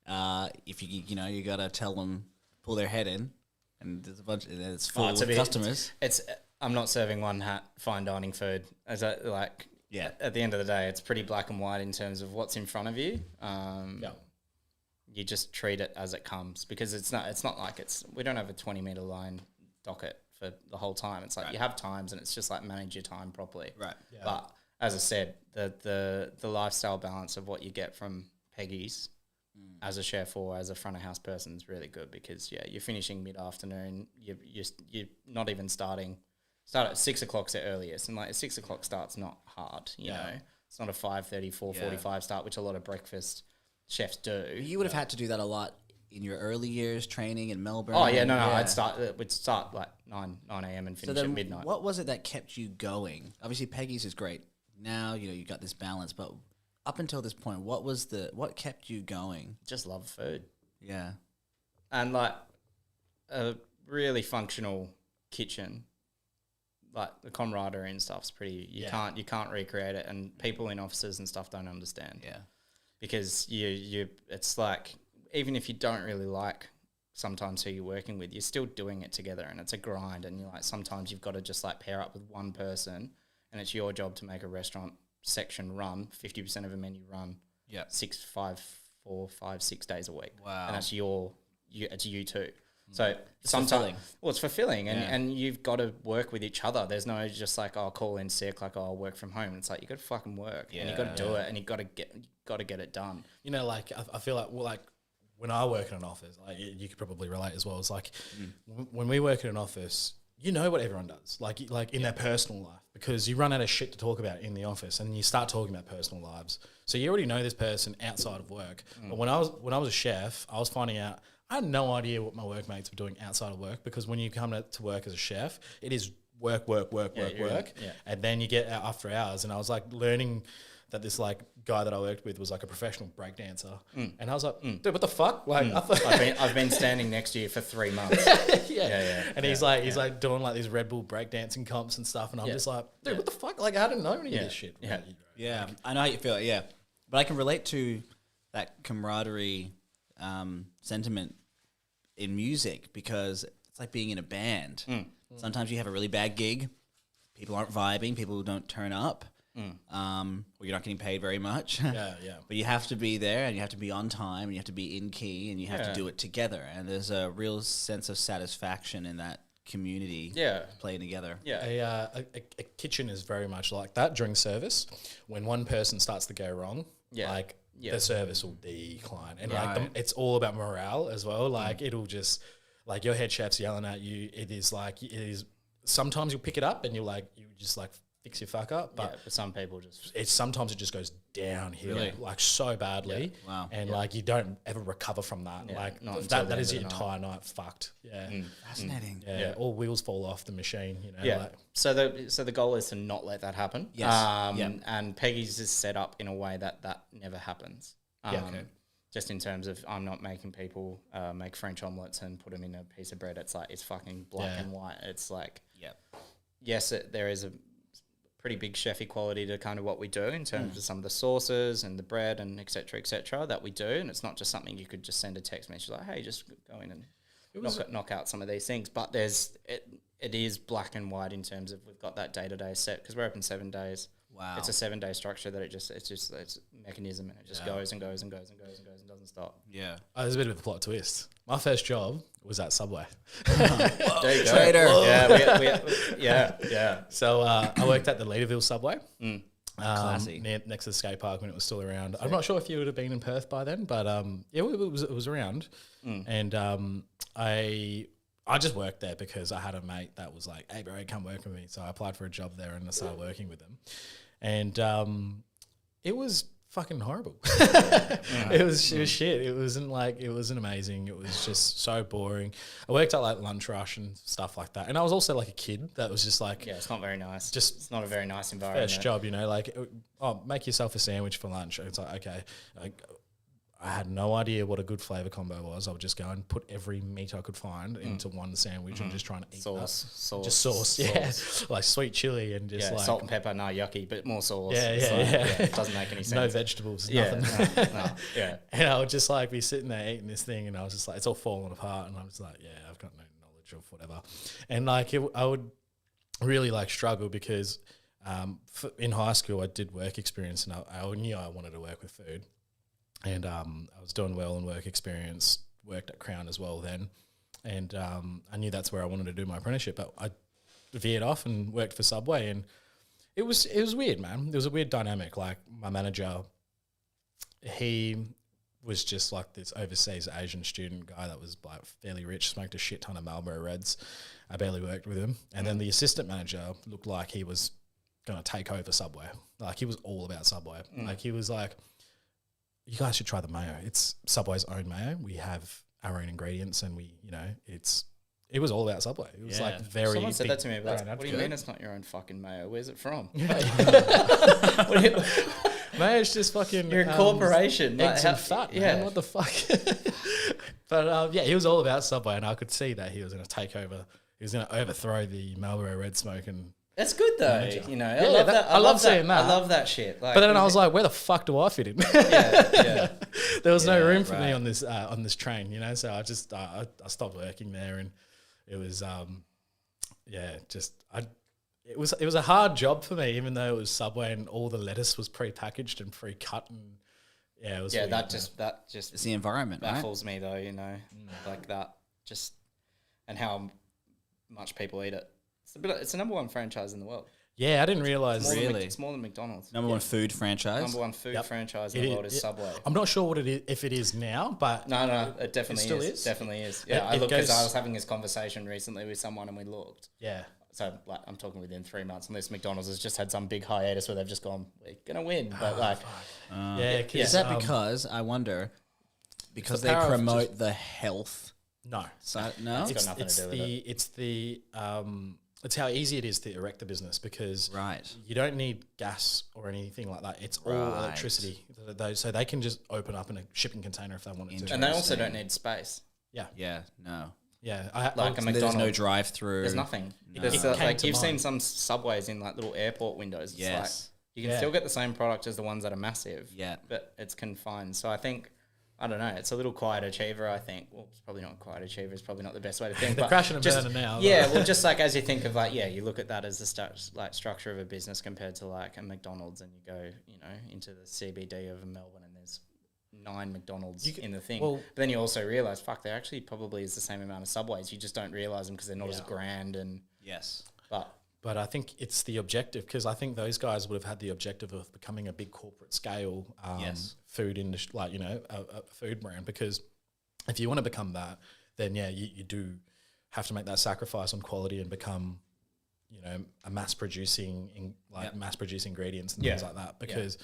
If you got to tell them pull their head in, and there's a bunch, and it's full of customers. I'm not serving one hat fine dining food. At the end of the day, it's pretty black and white in terms of what's in front of you. You just treat it as it comes, because it's not like we don't have a 20-meter line docket for the whole time. It's you have times, and it's just manage your time properly. Right. Yeah. But as I said, the lifestyle balance of what you get from Peggy's as a chef or as a front of house person is really good, because you're finishing mid-afternoon. You're not even starting. Start at 6 o'clock's the earliest, and a 6 o'clock start's not hard. You know, it's not a 5:30, 4:45 start, which a lot of breakfast chefs do. You would have had to do that a lot in your early years training in Melbourne. Oh yeah, no. We'd start 9 a.m. and finish at midnight. What was it that kept you going? Obviously, Peggy's is great. Now you got this balance, but up until this point, what kept you going? Just love food. Yeah, and a really functional kitchen. The camaraderie and stuff's pretty. You can't recreate it, and people in offices and stuff don't understand. Yeah, because it's even if you don't really like sometimes who you're working with, you're still doing it together, and it's a grind. And sometimes you've got to just pair up with one person, and it's your job to make a restaurant section run 50% of a menu run. Yeah, 6 days a week. Wow, and that's it's you too. So it's fulfilling. Well, it's fulfilling, and you've got to work with each other. There's no just I'll call in sick, I'll work from home. It's you got to fucking work, and you got to do it, and you got to get it done. I feel when I work in an office, you could probably relate as well. It's when we work in an office, what everyone does, in their personal life, because you run out of shit to talk about in the office, and you start talking about personal lives. So you already know this person outside of work. But when I was a chef, I was finding out. I had no idea what my workmates were doing outside of work, because when you come to work as a chef, it is work. And then you get out after hours. And I was learning that this guy that I worked with was a professional breakdancer. And I was dude, what the fuck? I thought I've been standing next to you for 3 months. And he's doing these Red Bull breakdancing comps and stuff. And I'm just dude, what the fuck? I didn't know any of this shit. Yeah. I know how you feel. Yeah. But I can relate to that camaraderie sentiment in music, because it's like being in a band. Sometimes you have a really bad gig, people aren't vibing, people don't turn up, or you're not getting paid very much. But you have to be there, and you have to be on time, and you have to be in key, and you have to do it together. And there's a real sense of satisfaction in that community playing together. A kitchen is very much like that during service. When one person starts to go wrong, the service will decline, and it's all about morale as well. It'll just your head chef's yelling at you. It is sometimes you'll pick it up and you just fix your fuck up, but some people just sometimes it just goes downhill so badly. Wow. And you don't ever recover from that. That is your entire night fucked. Fascinating. All wheels fall off the machine. So the goal is to not let that happen. Yes. And Peggy's is set up in a way that never happens. Just in terms of, I'm not making people make French omelettes and put them in a piece of bread. It's fucking black and white. It's yes, there is a pretty big chefy quality to kind of what we do in terms of some of the sauces and the bread and et cetera, that we do. And it's not just something you could just send a text message hey, just go in and knock out some of these things. But it is black and white in terms of we've got that day-to-day set, because we're open 7 days. Wow. It's a 7-day structure that it's mechanism, and it just goes and goes and goes and goes and goes and doesn't stop. Yeah. There's a bit of a plot twist. My first job was at Subway. There you go. Trader. Yeah. So I worked at the Leaderville Subway. Classy. Next to the skate park when it was still around. I'm not sure if you would have been in Perth by then, but it was around. And I just worked there because I had a mate that was like, "Hey bro, come work with me." So I applied for a job there and I started working with them. And it was fucking horrible. It was shit. It wasn't amazing. It was just so boring. I worked at like lunch rush and stuff like that. And I was also like a kid that was just like, Yeah, it's not very nice. Just it's not a very nice environment. first job, like, make yourself a sandwich for lunch. It's like, okay. I had no idea what a good flavor combo was. I would just go and put every meat I could find into one sandwich and just trying to eat sauce. Yeah, like sweet chili and just like salt and pepper. No, yucky, but more sauce. Yeah. It doesn't make any sense. No vegetables, Yeah, nothing. no. And I would just like be sitting there eating this thing, and I was just like, it's all falling apart, and I was like, yeah, I've got no knowledge of whatever. And like I would really like struggle because in high school I did work experience, and I knew I wanted to work with food. And I was doing well in work experience, worked at Crown as well then. And I knew that's where I wanted to do my apprenticeship. But I veered off and worked for Subway. And it was weird, man. There was a weird dynamic. Like my manager, he was just like this overseas Asian student guy that was like fairly rich, smoked a shit ton of Marlboro Reds. I barely worked with him. And then the assistant manager looked like he was going to take over Subway. Like he was all about Subway. Like he was like, you guys should try the mayo. It's Subway's own mayo. We have our own ingredients, and it was all about Subway. It was like very. Someone said that to me. But what do you mean it's not your own fucking mayo? Where's it from? Mayo's just fucking. You're a corporation. Eggs and fat, man. What the fuck? But he was all about Subway, and I could see that he was going to take over. He was going to overthrow the Marlboro Red smoke and. That's good though, manager. I love that. I love seeing that. I love that shit. Like, but then I was like, where the fuck do I fit in? Yeah. There was no room for me on this train, So I just I stopped working there, and it was it was a hard job for me, even though it was Subway and all the lettuce was pre-packaged and pre-cut, and it was weird, that just it's the environment, baffles me though, like that and how much people eat it. It's the number one franchise in the world. Yeah, I didn't realize. It's more than McDonald's. Number one food franchise. Number one food franchise in the world is Subway. I'm not sure what it is, if it is now, but no, it definitely is. Definitely is. Yeah, I looked because I was having this conversation recently with someone, and we looked. Yeah. So like, I'm talking within 3 months, unless McDonald's has just had some big hiatus where they've just gone, we're gonna win, but like, is that because I wonder because they promote the health? No, no, it's got nothing to do with it. It's how easy it is to erect the business because you don't need gas or anything like that. It's all electricity. So they can just open up in a shipping container if they wanted to. And they also don't need space. Yeah. Yeah. No. Yeah. Like a McDonald's. There's no drive-through. There's nothing. No. Like you've seen some Subways in like little airport windows. It's like you can still get the same product as the ones that are massive. Yeah. But it's confined. So I think, I don't know, it's a little quiet achiever, I think. Well, it's probably not quiet achiever. It's probably not the best way to think. They're crashing and burning now. Yeah, well, just like as you think of like, you look at that as the structure of a business compared to like a McDonald's, and you go, into the CBD of Melbourne, and there's 9 McDonald's in the thing. Well, but then you also realise, there actually probably is the same amount of Subways. You just don't realise them because they're not as grand. And But I think it's the objective, because I think those guys would have had the objective of becoming a big corporate scale food industry, like, a food brand. Because if you want to become that, then you do have to make that sacrifice on quality and become, a mass producing ingredients and things like that. Because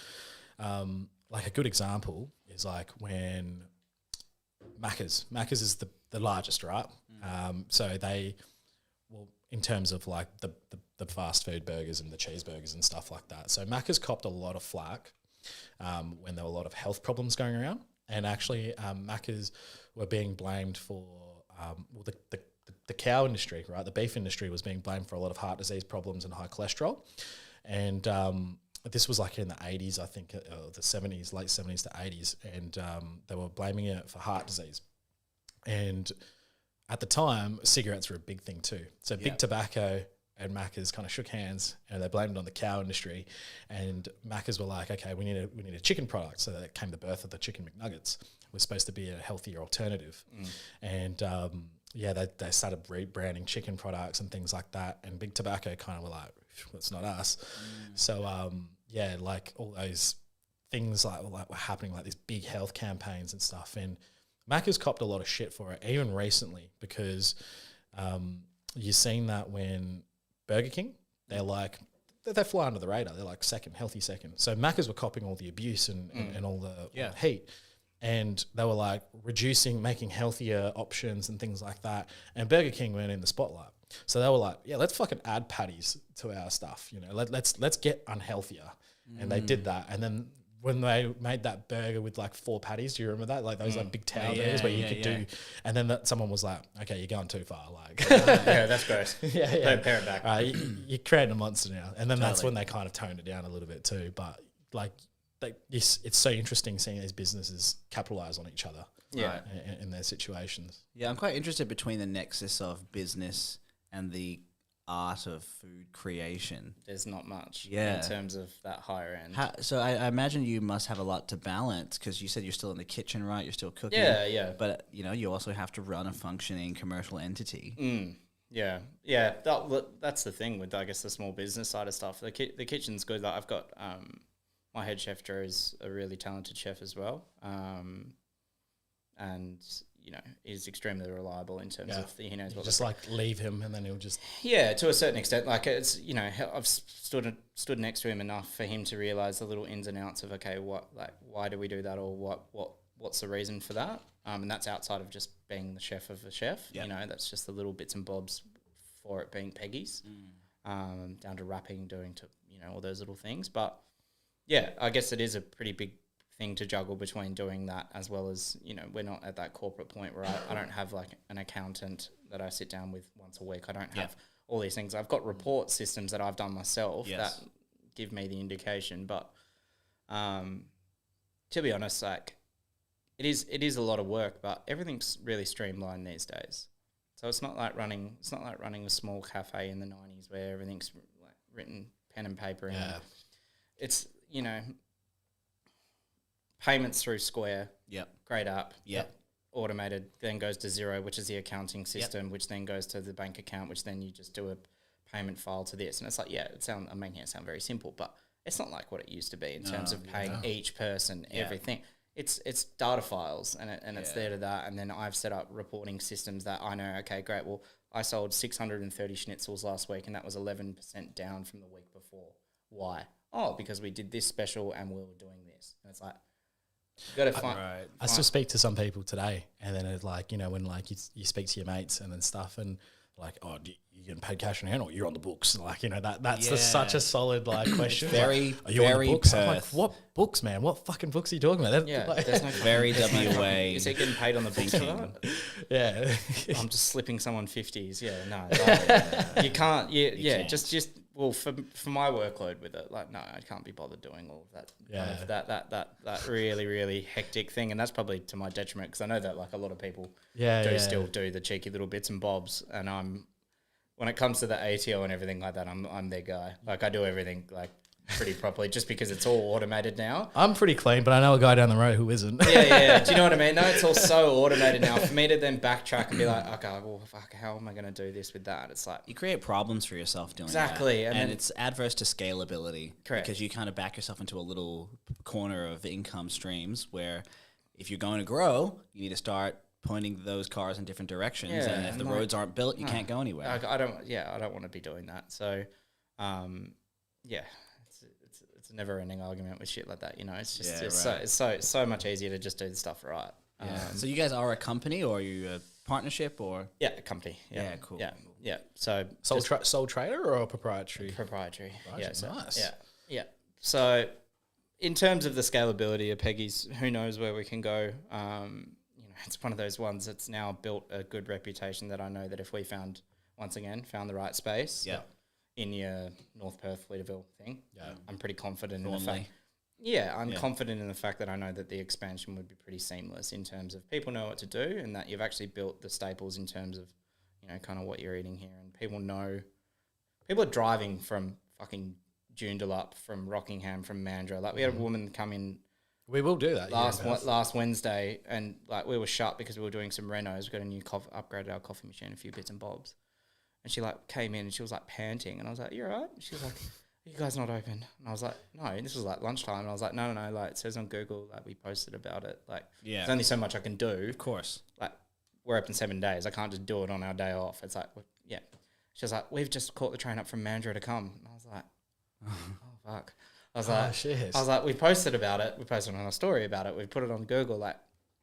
like a good example is like when Macca's is the largest, right? So they, in terms of like the fast food burgers and the cheeseburgers and stuff like that. So Macca's copped a lot of flack when there were a lot of health problems going around. And actually Macca's were being blamed for, the cow industry, right? The beef industry was being blamed for a lot of heart disease problems and high cholesterol. And this was like in the 80s, I think, the 70s, late 70s to 80s. And they were blaming it for heart disease. And at the time, cigarettes were a big thing too. So big tobacco and Macca's kind of shook hands, and they blamed it on the cow industry. And Macca's were like, okay, we need a chicken product. So that came the birth of the Chicken McNuggets. It was supposed to be a healthier alternative. And they started rebranding chicken products and things like that. And Big Tobacco kind of were like, it's not us. So like all those things like were happening, like these big health campaigns and stuff. And Macca's copped a lot of shit for it, even recently, because you've seen that when Burger King, they're like, they fly under the radar. They're like healthy second. So Macca's were copping all the abuse and all the heat. And they were like making healthier options and things like that. And Burger King went in the spotlight. So they were like, yeah, let's fucking add patties to our stuff. You know, let's get unhealthier. And they did that. And then when they made that burger with like 4 patties, do you remember that? Like those like big tower burgers where you could do, and then someone was like, okay, you're going too far. Like, yeah, that's gross. Don't pare it back. You're creating a monster now. And then that's when they kind of toned it down a little bit too. But like, it's so interesting seeing these businesses capitalize on each other in their situations. Yeah, I'm quite interested between the nexus of business and the art of food creation. There's not much in terms of that higher end. So I imagine you must have a lot to balance, because you said you're still in the kitchen, right? You're still cooking. Yeah. But, you also have to run a functioning commercial entity. Yeah. That's the thing with, I guess, the small business side of stuff. The kitchen's good. Like, I've got my head chef, Drew, is a really talented chef as well. And is extremely reliable in terms of he knows what. Just like leave him and then he'll just. Yeah, to a certain extent. Like, it's I've stood next to him enough for him to realize the little ins and outs of, okay, why do we do that, or what's the reason for that? And that's outside of just being the chef of a chef. Yep. That's just the little bits and bobs for it being Peggy's, down to wrapping, doing to all those little things. But yeah, I guess it is a pretty big thing to juggle between doing that as well as, we're not at that corporate point where I don't have like an accountant that I sit down with once a week. I don't have all these things. I've got report systems that I've done myself that give me the indication. But to be honest, like it is a lot of work, but everything's really streamlined these days. So it's not like running a small cafe in the 90s where everything's like written pen and paper. And it's, payments through Square. Great app. Automated, then goes to Xero, which is the accounting system, which then goes to the bank account, which then you just do a payment file to this. And it's like, it sounds very simple, but it's not like what it used to be in terms of paying each person everything. It's data files and it's there to that. And then I've set up reporting systems that I know, okay, great. Well, I sold 630 schnitzels last week and that was 11% down from the week before. Why? Oh, because we did this special and we were doing this. And it's like, you got to find. I still speak to some people today, and then it's like, when like you speak to your mates and then stuff, and like, oh, you getting paid cash in hand or you're on the books? Like, that's such a solid like question. Very, like, are you on the books? I'm like, what books, man? What fucking books are you talking about? There's no very WA. Is he getting paid on the books for that? Yeah. I'm just slipping someone 50s. Yeah, no. You can't. Yeah, just. Well, for my workload with it, like, no, I can't be bothered doing all of that. That really, really hectic thing, and that's probably to my detriment because I know that like a lot of people still do the cheeky little bits and bobs, and when it comes to the ATO and everything like that, I'm their guy. Like I do everything like pretty properly just because it's all automated now. I'm pretty clean, but I know a guy down the road who isn't. Yeah. Do you know what I mean? No, it's all so automated now. For me to then backtrack and be like, okay, well, fuck, how am I going to do this with that? It's like... You create problems for yourself doing exactly, that. And it's adverse to scalability. Correct. Because you kind of back yourself into a little corner of income streams where if you're going to grow, you need to start pointing those cars in different directions. Yeah, and if the roads aren't built, you can't go anywhere. I don't want to be doing that. So, it's a never-ending argument with shit like that. It's just it's so much easier to just do the stuff right. So you guys are a company, or are you a partnership, or a company? Yeah, cool. Yeah. So sole trader or proprietary? Proprietary. Yeah, nice. Yeah. So in terms of the scalability of Peggy's, who knows where we can go? It's one of those ones that's now built a good reputation that I know that if we found the right space. Yeah. In your North Perth, Leaderville thing. Yeah. I'm pretty confident in the fact. Confident in the fact that I know that the expansion would be pretty seamless in terms of people know what to do and that you've actually built the staples in terms of, kind of what you're eating here, and people people are driving from fucking Joondalup, from Rockingham, from Mandurah. Like we had a woman come in. We will do that last Wednesday, and like we were shut because we were doing some renos. We got a new upgraded our coffee machine, a few bits and bobs, and she like came in and she was like panting, and I was like, "You alright?" She was like, "Are you guys not open?" And I was like, "No, this was like lunchtime." And I was like, "No, like it says on Google, like we posted about it. Like, there's only so much I can do. Of course, like we're open 7 days. I can't just do it on our day off. It's like, yeah." She was like, "We've just caught the train up from Mandurah to come." And I was like, "Oh fuck." I was like, we posted about it. We posted on a story about it. We put it on Google. Like,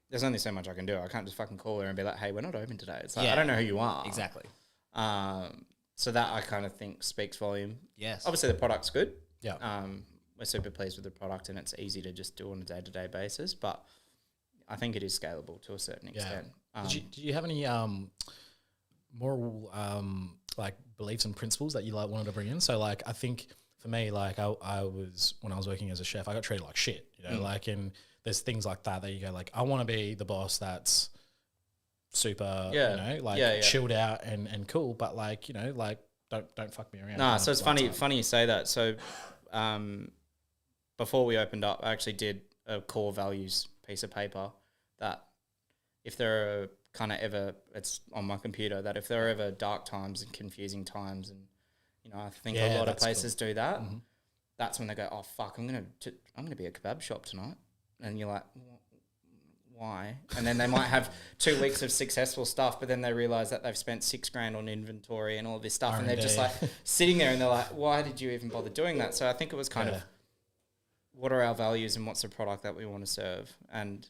there's only so much I can do. I can't just fucking call her and be like, "Hey, we're not open today." It's like, I don't know who you are. Exactly. So that I kind of think speaks volume. Yes. Obviously, the product's good. Yeah. We're super pleased with the product, and it's easy to just do on a day-to-day basis. But I think it is scalable to a certain extent. Did you have any moral like beliefs and principles that you like wanted to bring in? So like I think for me, like I was, when I was working as a chef, I got treated like shit, you know, like, and there's things like that you go like, I want to be the boss that's super, you know, like chilled out and cool, but like, you know, like don't fuck me around. Nah, so it's funny you say that. So before we opened up, I actually did a core values piece of paper that if there are kind of ever, it's on my computer, that if there are ever dark times and confusing times, and you know, I think a lot of places do that. Mm-hmm. That's when they go, "Oh fuck, I'm gonna be a kebab shop tonight," and you're like, "Why?" And then they might have 2 weeks of successful stuff, but then they realize that they've spent $6,000 on inventory and all this stuff, and they're just like sitting there, and they're like, "Why did you even bother doing that?" So I think it was kind of, what are our values and what's the product that we want to serve? And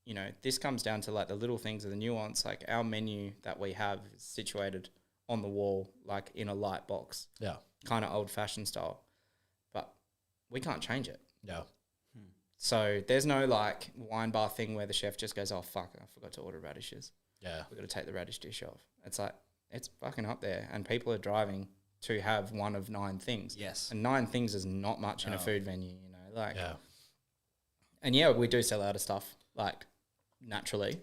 you know, this comes down to like the little things of the nuance. Like our menu that we have is situated on the wall, like in a light box. Yeah. Kind of old fashioned style. But we can't change it. Yeah. So there's no like wine bar thing where the chef just goes, "Oh fuck, I forgot to order radishes. Yeah. We've got to take the radish dish off." It's like, it's fucking up there. And people are driving to have one of 9 things. Yes. And 9 things is not much in a food venue, you know, like. Yeah. And yeah, we do sell out of stuff, like, naturally.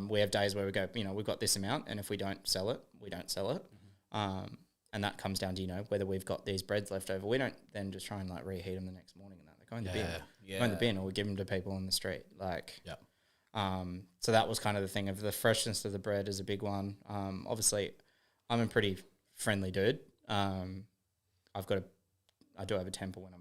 We have days where we go, you know, we've got this amount, and if we don't sell it, we don't sell it. Mm-hmm. And that comes down to, you know, whether we've got these breads left over. We don't then just try and like reheat them the next morning and that. They go in the bin. Yeah. Go in the bin, or we give them to people on the street. Like, so that was kind of the thing of the freshness of the bread is a big one. Obviously, I'm a pretty friendly dude. I do have a temper when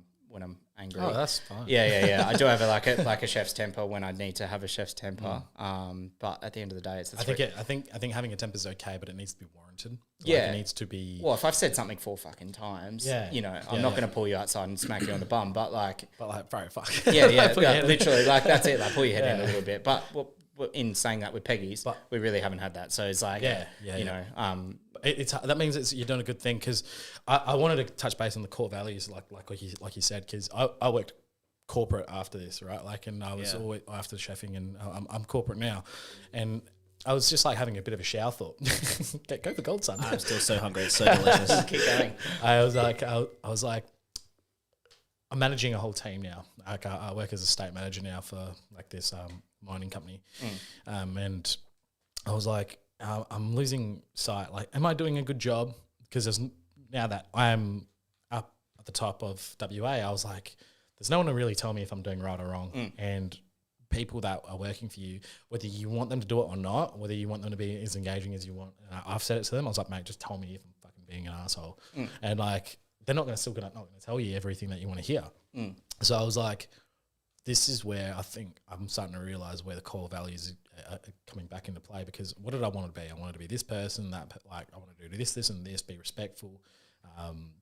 I'm angry. Oh, that's fine. Yeah. I do have a chef's temper when I need to have a chef's temper. But at the end of the day, it's. I think having a temper is okay, but it needs to be warranted. Yeah, it needs to be. Well, if I've said something 4 fucking times, you know, I'm not going to pull you outside and smack you on the bum. But bro, fuck. Yeah, literally, like that's it. Like pull your head in a little bit. But in saying that with Peggy's, we really haven't had that. So it's like, you know, that means you doing a good thing, because I wanted to touch base on the core values, like you said, because I worked corporate after this, right? Like, and I was always after chefing, and I'm corporate now, and I was just like having a bit of a shower thought. Go for gold, son. I'm still so hungry. It's so delicious. Keep going. I was like, I'm managing a whole team now. Like I work as a state manager now for like this mining company, and I was like, I'm losing sight. Like, am I doing a good job? Because now that I'm up at the top of WA, I was like, there's no one to really tell me if I'm doing right or wrong. And people that are working for you, whether you want them to do it or not, whether you want them to be as engaging as you want. And I've said it to them. I was like, mate, just tell me if I'm fucking being an asshole. And like, they're not going to tell you everything that you want to hear. So I was like, this is where I think I'm starting to realize where the core values are coming back into play, because what did I want to be? I wanted to be this person that, like, I want to do this and this, be respectful,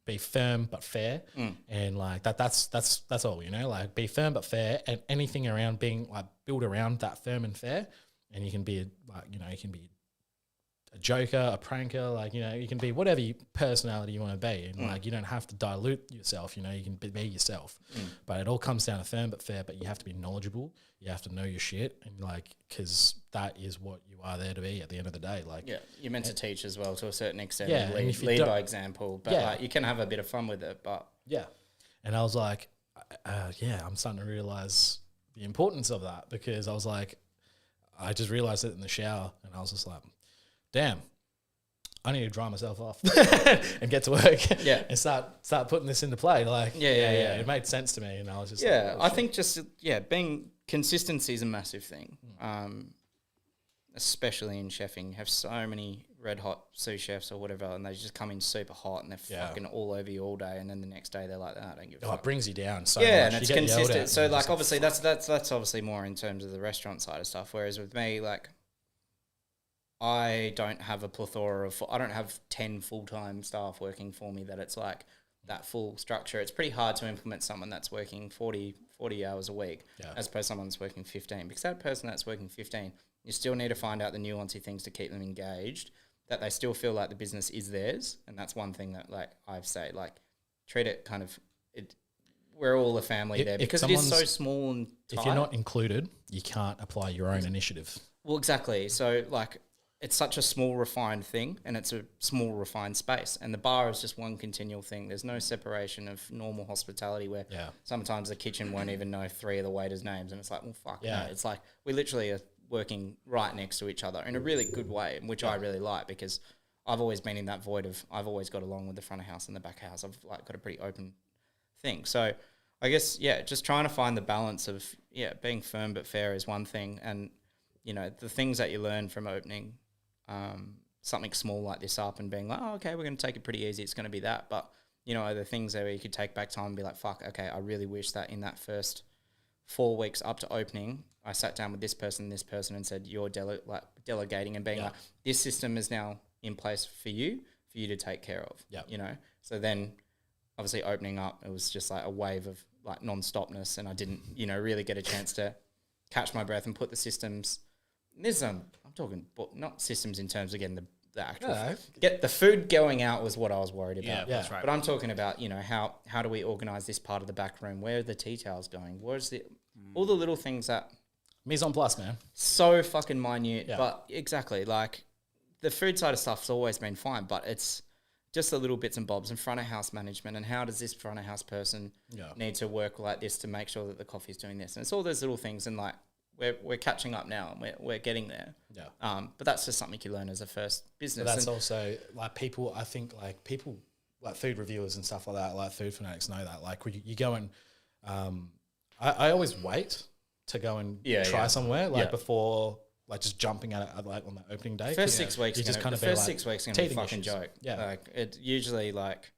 be firm but fair, and like that's all, you know, like be firm but fair, and anything around being like build around that firm and fair, and you can be you can be a joker, a pranker, like, you know, you can be whatever personality you want to be, and like you don't have to dilute yourself, you know, you can be yourself, but it all comes down to firm but fair. But you have to be knowledgeable, you have to know your shit, and like, because that is what you are there to be at the end of the day. Like, you're meant to teach as well to a certain extent, lead by example, but like you can have a bit of fun with it. But and I was like, I'm starting to realize the importance of that, because I was like, I just realized it in the shower, and I was just like, damn, I need to dry myself off and get to work and start putting this into play. Like, it made sense to me. And I was just I think just, being consistency is a massive thing. Especially in chefing, you have so many red hot sous chefs or whatever, and they just come in super hot and they're fucking all over you all day, and then the next day they're like, I don't give a fuck. It brings you down so much. And it's consistent. So like, obviously that's obviously more in terms of the restaurant side of stuff. Whereas with me, like, I don't have a plethora of, I don't have 10 full-time staff working for me that it's like that full structure. It's pretty hard to implement someone that's working 40 hours a week as opposed to someone that's working 15, because that person that's working 15, you still need to find out the nuancy things to keep them engaged, that they still feel like the business is theirs. And that's one thing that, like, I've said, like, treat it kind of, we're all a family there, because it is so small and tight. If you're not included, you can't apply your own initiative. Well, exactly. So, like, it's such a small, refined thing, and it's a small, refined space. And the bar is just one continual thing. There's no separation of normal hospitality where sometimes the kitchen won't even know 3 of the waiters' names. And it's like, well, fuck no. It's like we literally are working right next to each other in a really good way, which I really like, because I've always been in that void of, I've always got along with the front of house and the back of house. I've like got a pretty open thing. So I guess, just trying to find the balance of, being firm but fair is one thing. And, the things that you learn from opening something small like this up and being like, oh, okay, we're going to take it pretty easy. It's going to be that. But, the things that you could take back time and be like, fuck, okay, I really wish that in that first 4 weeks up to opening, I sat down with this person and said, you're delegating and being like, this system is now in place for you to take care of, So then obviously opening up, it was just like a wave of like non-stopness, and I didn't, really get a chance to catch my breath and put the systems. This I'm talking, but not systems in terms of getting the actual get the food going out was what I was worried about. That's right. But I'm talking about, how do we organise this part of the back room? Where are the tea towels going? Where's the all the little things that mise en place, man. So fucking minute, but exactly, like the food side of stuff's always been fine, but it's just the little bits and bobs and front of house management, and how does this front of house person need to work like this to make sure that the coffee's doing this, and it's all those little things, and like we're catching up now, and we're getting there. But that's just something you learn as a first business. But that's also like people. I think like people like food reviewers and stuff like that, like food fanatics know that. Like when you go and I always wait to go and try somewhere before like just jumping at it like on the opening day. First 6 weeks, you just kind of the first 6 weeks gonna be a fucking joke. Like it usually like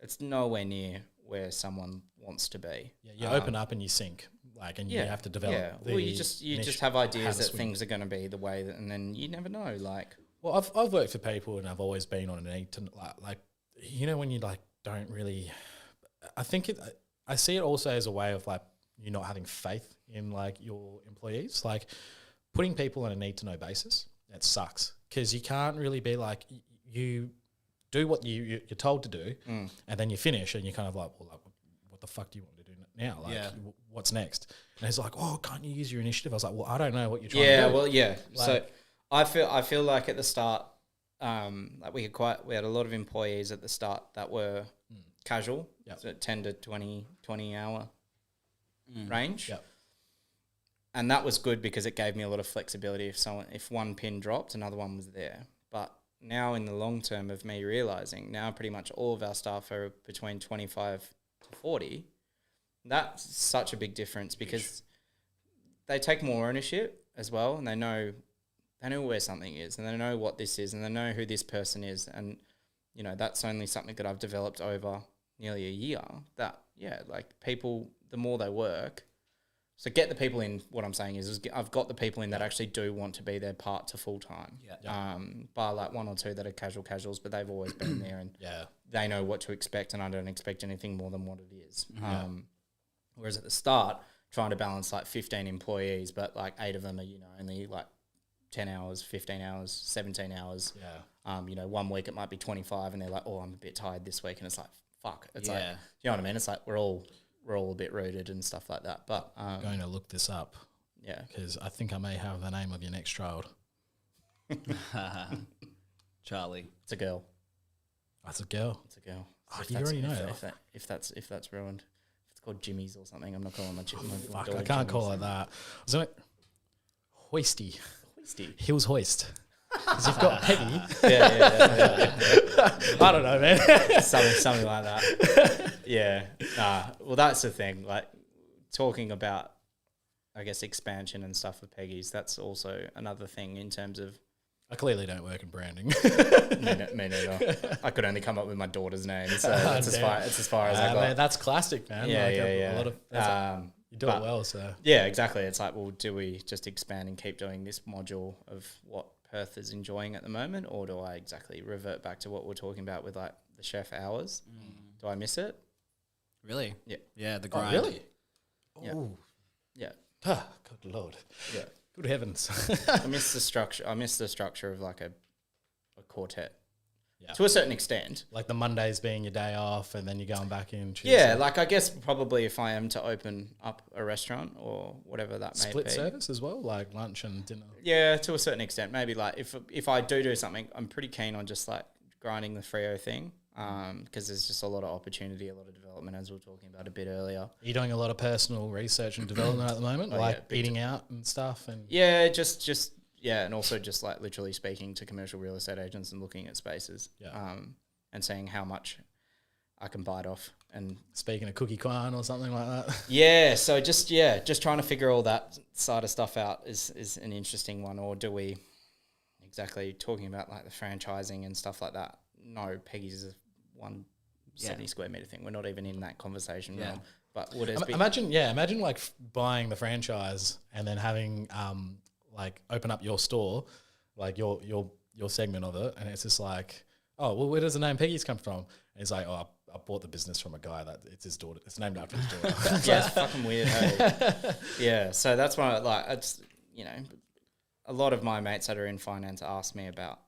it's nowhere near where someone wants to be. You open up and you sink. Like, and you have to develop. Well, you just have ideas that things are going to be the way that, and then you never know. Like, well, I've worked for people, and I've always been on a need to like when you like don't really. I think I see it also as a way of like you not having faith in like your employees, like putting people on a need to know basis. That sucks because you can't really be like you do what you're told to do, and then you finish, and you're kind of like, well, like, what the fuck do you want to do now? Like, what's next? And he's like, oh, can't you use your initiative? I was like, well, I don't know what you're trying to do. Like, so I feel like at the start, like we had a lot of employees at the start that were casual, so 10 to 20 hour range. And that was good because it gave me a lot of flexibility. If one pin dropped, another one was there. But now in the long term of me realizing, now pretty much all of our staff are between 25 to 40. That's such a big difference because they take more ownership as well, and they know where something is, and they know what this is, and they know who this person is. And, that's only something that I've developed over nearly a year that, like people, the more they work, so get the people in. What I'm saying is I've got the people in that actually do want to be their part to full time. Bar like one or two that are casuals, but they've always been there, and they know what to expect, and I don't expect anything more than what it is. Whereas at the start, trying to balance like 15 employees, but like 8 of them are, only like 10 hours, 15 hours, 17 hours. 1 week it might be 25 and they're like, oh, I'm a bit tired this week. And it's like, fuck. It's like, you know what I mean? It's like we're all a bit rooted and stuff like that. But I'm going to look this up. Because I think I may have the name of your next child. Charlie. It's a girl. That's a girl. It's a girl. Oh, you already know that. If that's ruined. It's called Jimmy's or something. I'm not calling my chicken. Fuck, I can't call it that. Wasn't it? Hoisty. Hills Hoist. Because you've got Peggy. I don't know, man. something like that. Yeah. Well, that's the thing. Like talking about, I guess, expansion and stuff with Peggy's. That's also another thing in terms of. I clearly don't work in branding. Me neither. I could only come up with my daughter's name, so that's as far as I got. Man, that's classic, man. Yeah, A lot of, you do it well, so. Yeah, exactly. It's like, well, do we just expand and keep doing this module of what Perth is enjoying at the moment, or do I exactly revert back to what we're talking about with like the chef hours? Do I miss it? Really? Yeah. Yeah, the grind. Oh, really? Yeah. Ooh. Yeah. Ah, good Lord. Yeah. Good heavens. I miss the structure. I miss the structure of like a quartet. Yeah. To a certain extent. Like the Mondays being your day off and then you're going back in Tuesday. Yeah, like I guess probably if I am to open up a restaurant or whatever that may be. Split service as well, like lunch and dinner. Yeah, to a certain extent. Maybe like if I do something, I'm pretty keen on just like grinding the Freo thing because there's just a lot of opportunity, a lot of development, as we were talking about a bit earlier. Are you doing a lot of personal research and development at the moment, eating out and stuff? And yeah, just and also just like literally speaking to commercial real estate agents and looking at spaces, and seeing how much I can bite off. And speaking of cookie con or something like that. Yeah, so just trying to figure all that side of stuff out is an interesting one. Or do we exactly talking about like the franchising and stuff like that? No, Peggy's is a 170 square meter thing. We're not even in that conversation realm. But would it imagine like buying the franchise and then having like open up your store, like your segment of it, and it's just like, oh, well, where does the name Peggy's come from? And it's like, oh, I bought the business from a guy that it's his daughter. It's named after his daughter. Yeah, it's fucking weird. Hey? Yeah, so that's why like it's a lot of my mates that are in finance ask me about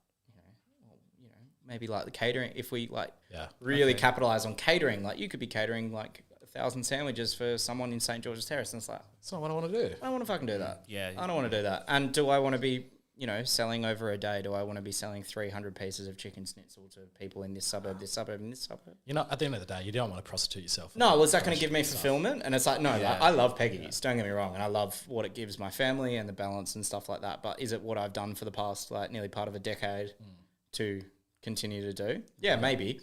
maybe like the catering. If we really capitalize on catering, like you could be catering like 1,000 sandwiches for someone in St. George's Terrace, and it's like, that's not what I want to do. I don't want to fucking do that. Yeah, I don't want to do that. And do I want to be, selling over a day? Do I want to be selling 300 pieces of chicken schnitzel to people in this suburb, this suburb, and this suburb? At the end of the day, you don't want to prostitute yourself. No, was that going to give me fulfillment? And it's like, no, I love Peggy's. Don't get me wrong, and I love what it gives my family and the balance and stuff like that. But is it what I've done for the past nearly part of a decade to continue to do? Yeah, maybe.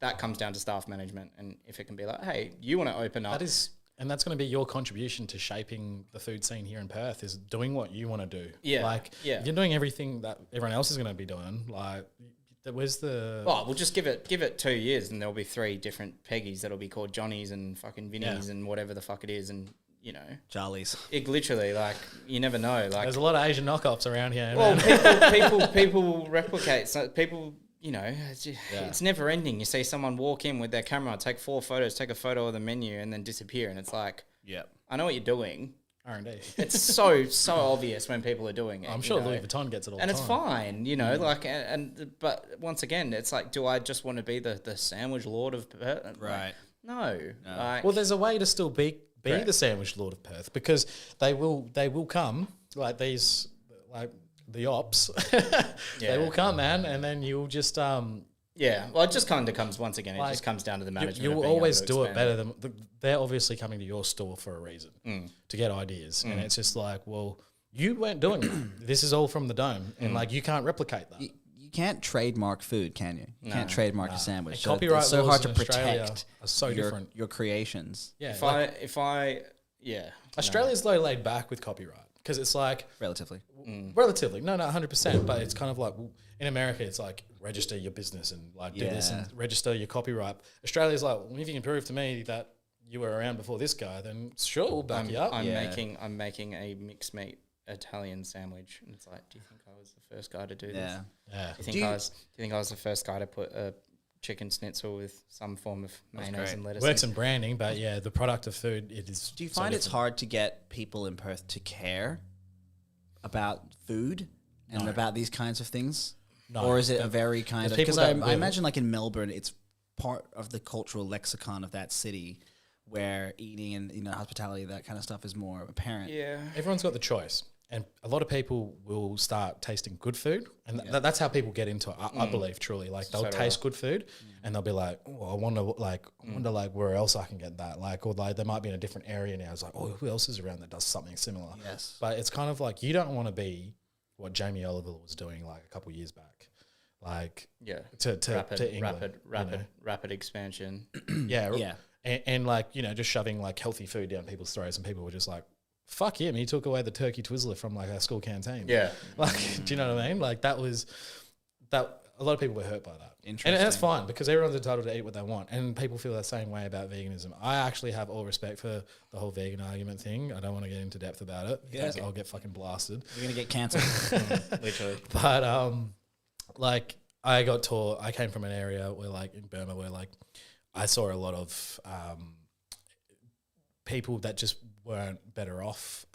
That comes down to staff management, and if it can be like, hey, you want to open up. And that's going to be your contribution to shaping the food scene here in Perth, is doing what you want to do. Yeah. If you're doing everything that everyone else is going to be doing, like, where's the... Oh, we'll just give it 2 years and there'll be 3 different Peggy's that'll be called Johnny's and fucking Vinny's and whatever the fuck it is, and, Charlie's. Literally, like, you never know. Like, there's a lot of Asian knockoffs around here. Well, people replicate. So people... it's never ending. You see someone walk in with their camera, take 4 photos, take a photo of the menu, and then disappear. And it's like, I know what you're doing. R&D. It's so obvious when people are doing it. I'm sure Louis Vuitton gets it all the time. And it's fine, like, but once again, it's like, do I just want to be the sandwich lord of Perth? Right. No. Well, there's a way to still be the sandwich lord of Perth, because they will come, like these, like, the ops, they will come, man, and then you'll just well, it just kind of comes once again. It just comes down to the management. You'll always do it better than they're obviously coming to your store for a reason to get ideas, and it's just like, well, you weren't doing it. This is all from the dome, and like you can't replicate that. You can't trademark food, can you? You can't trademark a sandwich. So copyright it's so hard to Australia protect are so different. Your creations. Yeah, Australia's low laid back with copyright, because it's like relatively, no, 100%. But it's kind of like, in America, it's like register your business and like do this and register your copyright. Australia's like, well, if you can prove to me that you were around before this guy, then sure, we'll back you up. I'm making a mixed meat Italian sandwich, and it's like, do you think I was the first guy to do this? Yeah. Do you think I was the first guy to put a chicken schnitzel with some form of mayonnaise and lettuce? Works in branding, but the product of food, it is. Do you find it's hard to get people in Perth to care about food and about these kinds of things? No. Or is it a very kind of... Because I imagine like in Melbourne, it's part of the cultural lexicon of that city, where eating and hospitality, that kind of stuff is more apparent. Yeah. Everyone's got the choice. And a lot of people will start tasting good food, and that's how people get into it. I believe truly, like they'll taste good food, and they'll be like, "Oh, I wonder where else I can get that." Like, or like they might be in a different area now. It's like, "Oh, who else is around that does something similar?" Yes, but it's kind of like you don't want to be what Jamie Oliver was doing like a couple of years back, like to England, rapid expansion. And like, you know, just shoving like healthy food down people's throats, and people were just like, fuck him, he took away the turkey Twizzler from like our school canteen. Like, do you know what I mean? Like that a lot of people were hurt by that. And that's fine, because everyone's entitled to eat what they want, and people feel the same way about veganism. I actually have all respect for the whole vegan argument thing. I don't want to get into depth about it because I'll get fucking blasted. You're going to get cancelled. Literally. But like I came from an area where like in Burma where like I saw a lot of people that just weren't better off,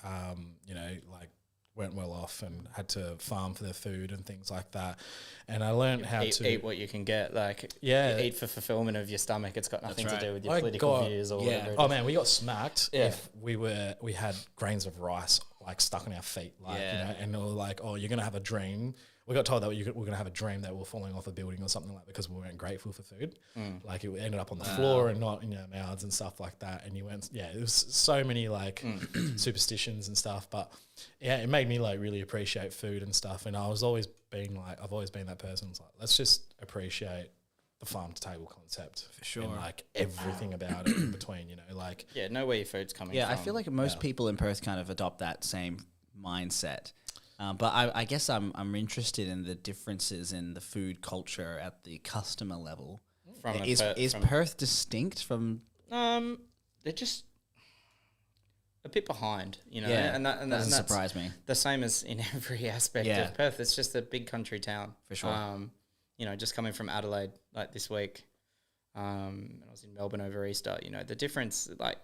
you know, like weren't well off and had to farm for their food and things like that. And I learned how to eat what you can get. Like, eat for fulfillment of your stomach. It's got nothing to do with your political views or whatever. Oh man, we got smacked if we had grains of rice like stuck in our feet, like, you know, and they were like, oh, you're gonna have a dream. We got told that we're going to have a dream that we're falling off a building or something like that because we weren't grateful for food. Like it ended up on the floor and not in our mouths and stuff like that. And you went, it was so many like superstitions and stuff. But yeah, it made me like really appreciate food and stuff. And I've always been that person who's like, let's just appreciate the farm to table concept for sure, and like everything about it in between, you know, like know where your food's coming from. Yeah, I feel like most people in Perth kind of adopt that same mindset. But I guess I'm interested in the differences in the food culture at the customer level. Is Perth distinct from? They're just a bit behind, you know. Yeah, and that doesn't surprise me. The same as in every aspect of Perth. It's just a big country town for sure. You know, just coming from Adelaide like this week, and I was in Melbourne over Easter. You know, the difference like.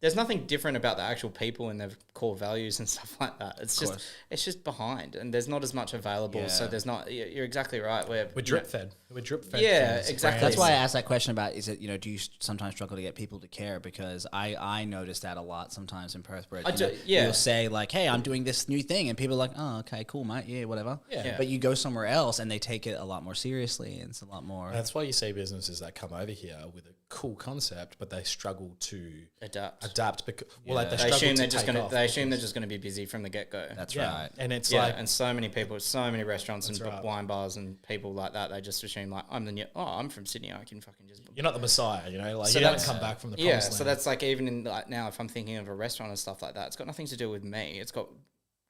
There's nothing different about the actual people and their core values and stuff like that. It's just behind, and there's not as much available. Yeah. So there's not. You're exactly right. We're drip fed. We're drip fed. Yeah, exactly. That's why I asked that question about do you sometimes struggle to get people to care? Because I notice that a lot sometimes in Perth. Where you'll say like, hey, I'm doing this new thing, and people are like, oh, okay, cool, mate, yeah, whatever. Yeah. But you go somewhere else, and they take it a lot more seriously, and it's a lot more. That's why you see businesses that come over here with a cool concept, but they struggle to adapt because they assume they're just going to be busy from the get go. That's right, and it's and so many people, so many restaurants and wine bars and people like that. They just assume like I'm from Sydney, I can fucking just. You're not the Messiah, you know. Like so you don't come back from the promised land. So that's like even in like now, if I'm thinking of a restaurant and stuff like that, it's got nothing to do with me. It's got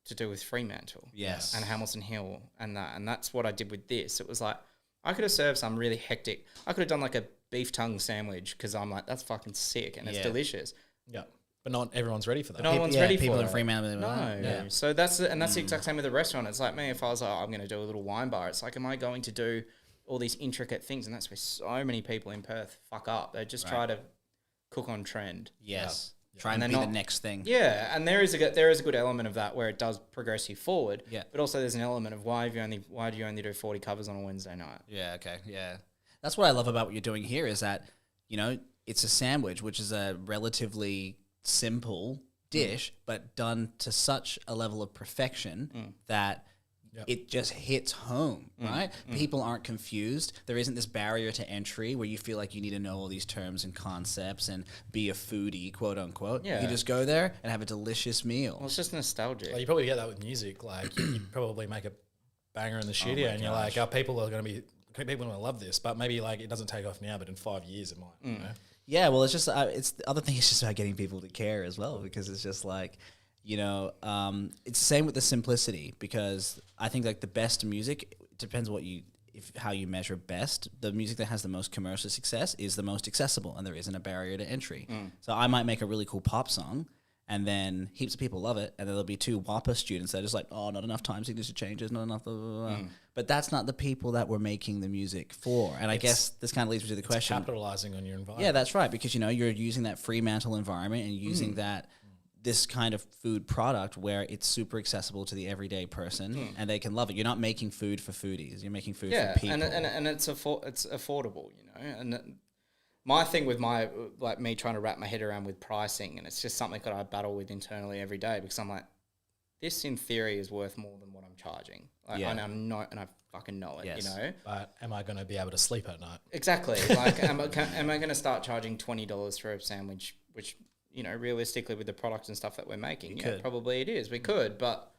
to do with Fremantle, and Hamilton Hill, and that's what I did with this. It was like I could have served some really hectic. I could have done like a beef tongue sandwich because I'm like, that's fucking sick and it's delicious. Yeah. But not everyone's ready for that. No one's ready for it. People in Fremantle. No. Yeah. So that's the exact same with the restaurant. It's like me, if I was like, I'm going to do a little wine bar, it's like, am I going to do all these intricate things? And that's where so many people in Perth fuck up. They just try to cook on trend. Yes. Yeah. Try and be the next thing. Yeah. And there is a good element of that where it does progress you forward. Yeah. But also there's an element of why do you only do 40 covers on a Wednesday night? Yeah. Okay. Yeah. That's what I love about what you're doing here is that, you know, it's a sandwich, which is a relatively simple dish, but done to such a level of perfection that it just hits home, right? People aren't confused. There isn't this barrier to entry where you feel like you need to know all these terms and concepts and be a foodie, quote unquote. Yeah. You just go there and have a delicious meal. Well, it's just nostalgic. Well, you probably get that with music. Like you probably make a banger in the studio and you're like, people are going to love this, but maybe like it doesn't take off now, but in 5 years it might, you know? Yeah, well, it's just it's the other thing is just about getting people to care as well, because it's just like, you know, it's the same with the simplicity, because I think like the best music, it depends how you measure best. The music that has the most commercial success is the most accessible, and there isn't a barrier to entry. So I might make a really cool pop song, and then heaps of people love it, and then there'll be 2 WAPA students that are just like, oh, not enough time signature changes, not enough, blah, blah, blah. But that's not the people that we're making the music for. And I guess this kind of leads me to the question. Capitalizing on your environment. Yeah, that's right, because, you know, you're using that Fremantle environment and using this kind of food product where it's super accessible to the everyday person and they can love it. You're not making food for foodies. You're making food for people. And it's affordable, you know, and my thing with me trying to wrap my head around with pricing, and it's just something that I battle with internally every day, because I'm like, this in theory is worth more than what I'm charging. Like, I know, and I fucking know it, you know. But am I going to be able to sleep at night? Exactly. Like, am I going to start charging $20 for a sandwich, which, you know, realistically with the product and stuff that we're making, probably it is. We could, but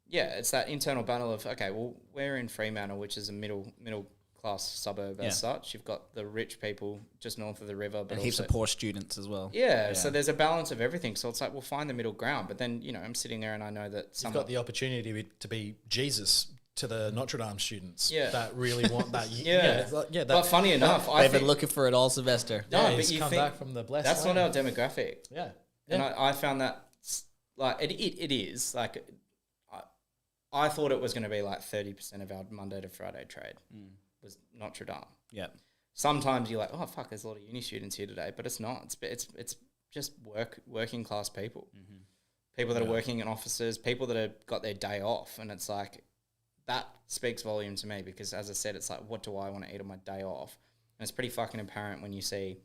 it's that internal battle of, okay, well, we're in Fremantle, which is a middle class suburb as such. You've got the rich people just north of the river, but and heaps of poor students as well. Yeah, so there's a balance of everything. So it's like, we'll find the middle ground. But then, I'm sitting there and I know that you've got the opportunity to be Jesus to the Notre Dame students that really want that. But funny enough, I've been looking for it all semester. No, but you come back from the blessed that's land. not our demographic. Yeah. And I found that like it is like I thought it was going to be like 30% of our Monday to Friday trade was Notre Dame. Yeah. Sometimes you're like, oh fuck, there's a lot of uni students here today, but it's not. It's just working class people, people that are working in offices, people that have got their day off, and it's like that speaks volume to me because, as I said, it's like, what do I want to eat on my day off? And it's pretty fucking apparent when you see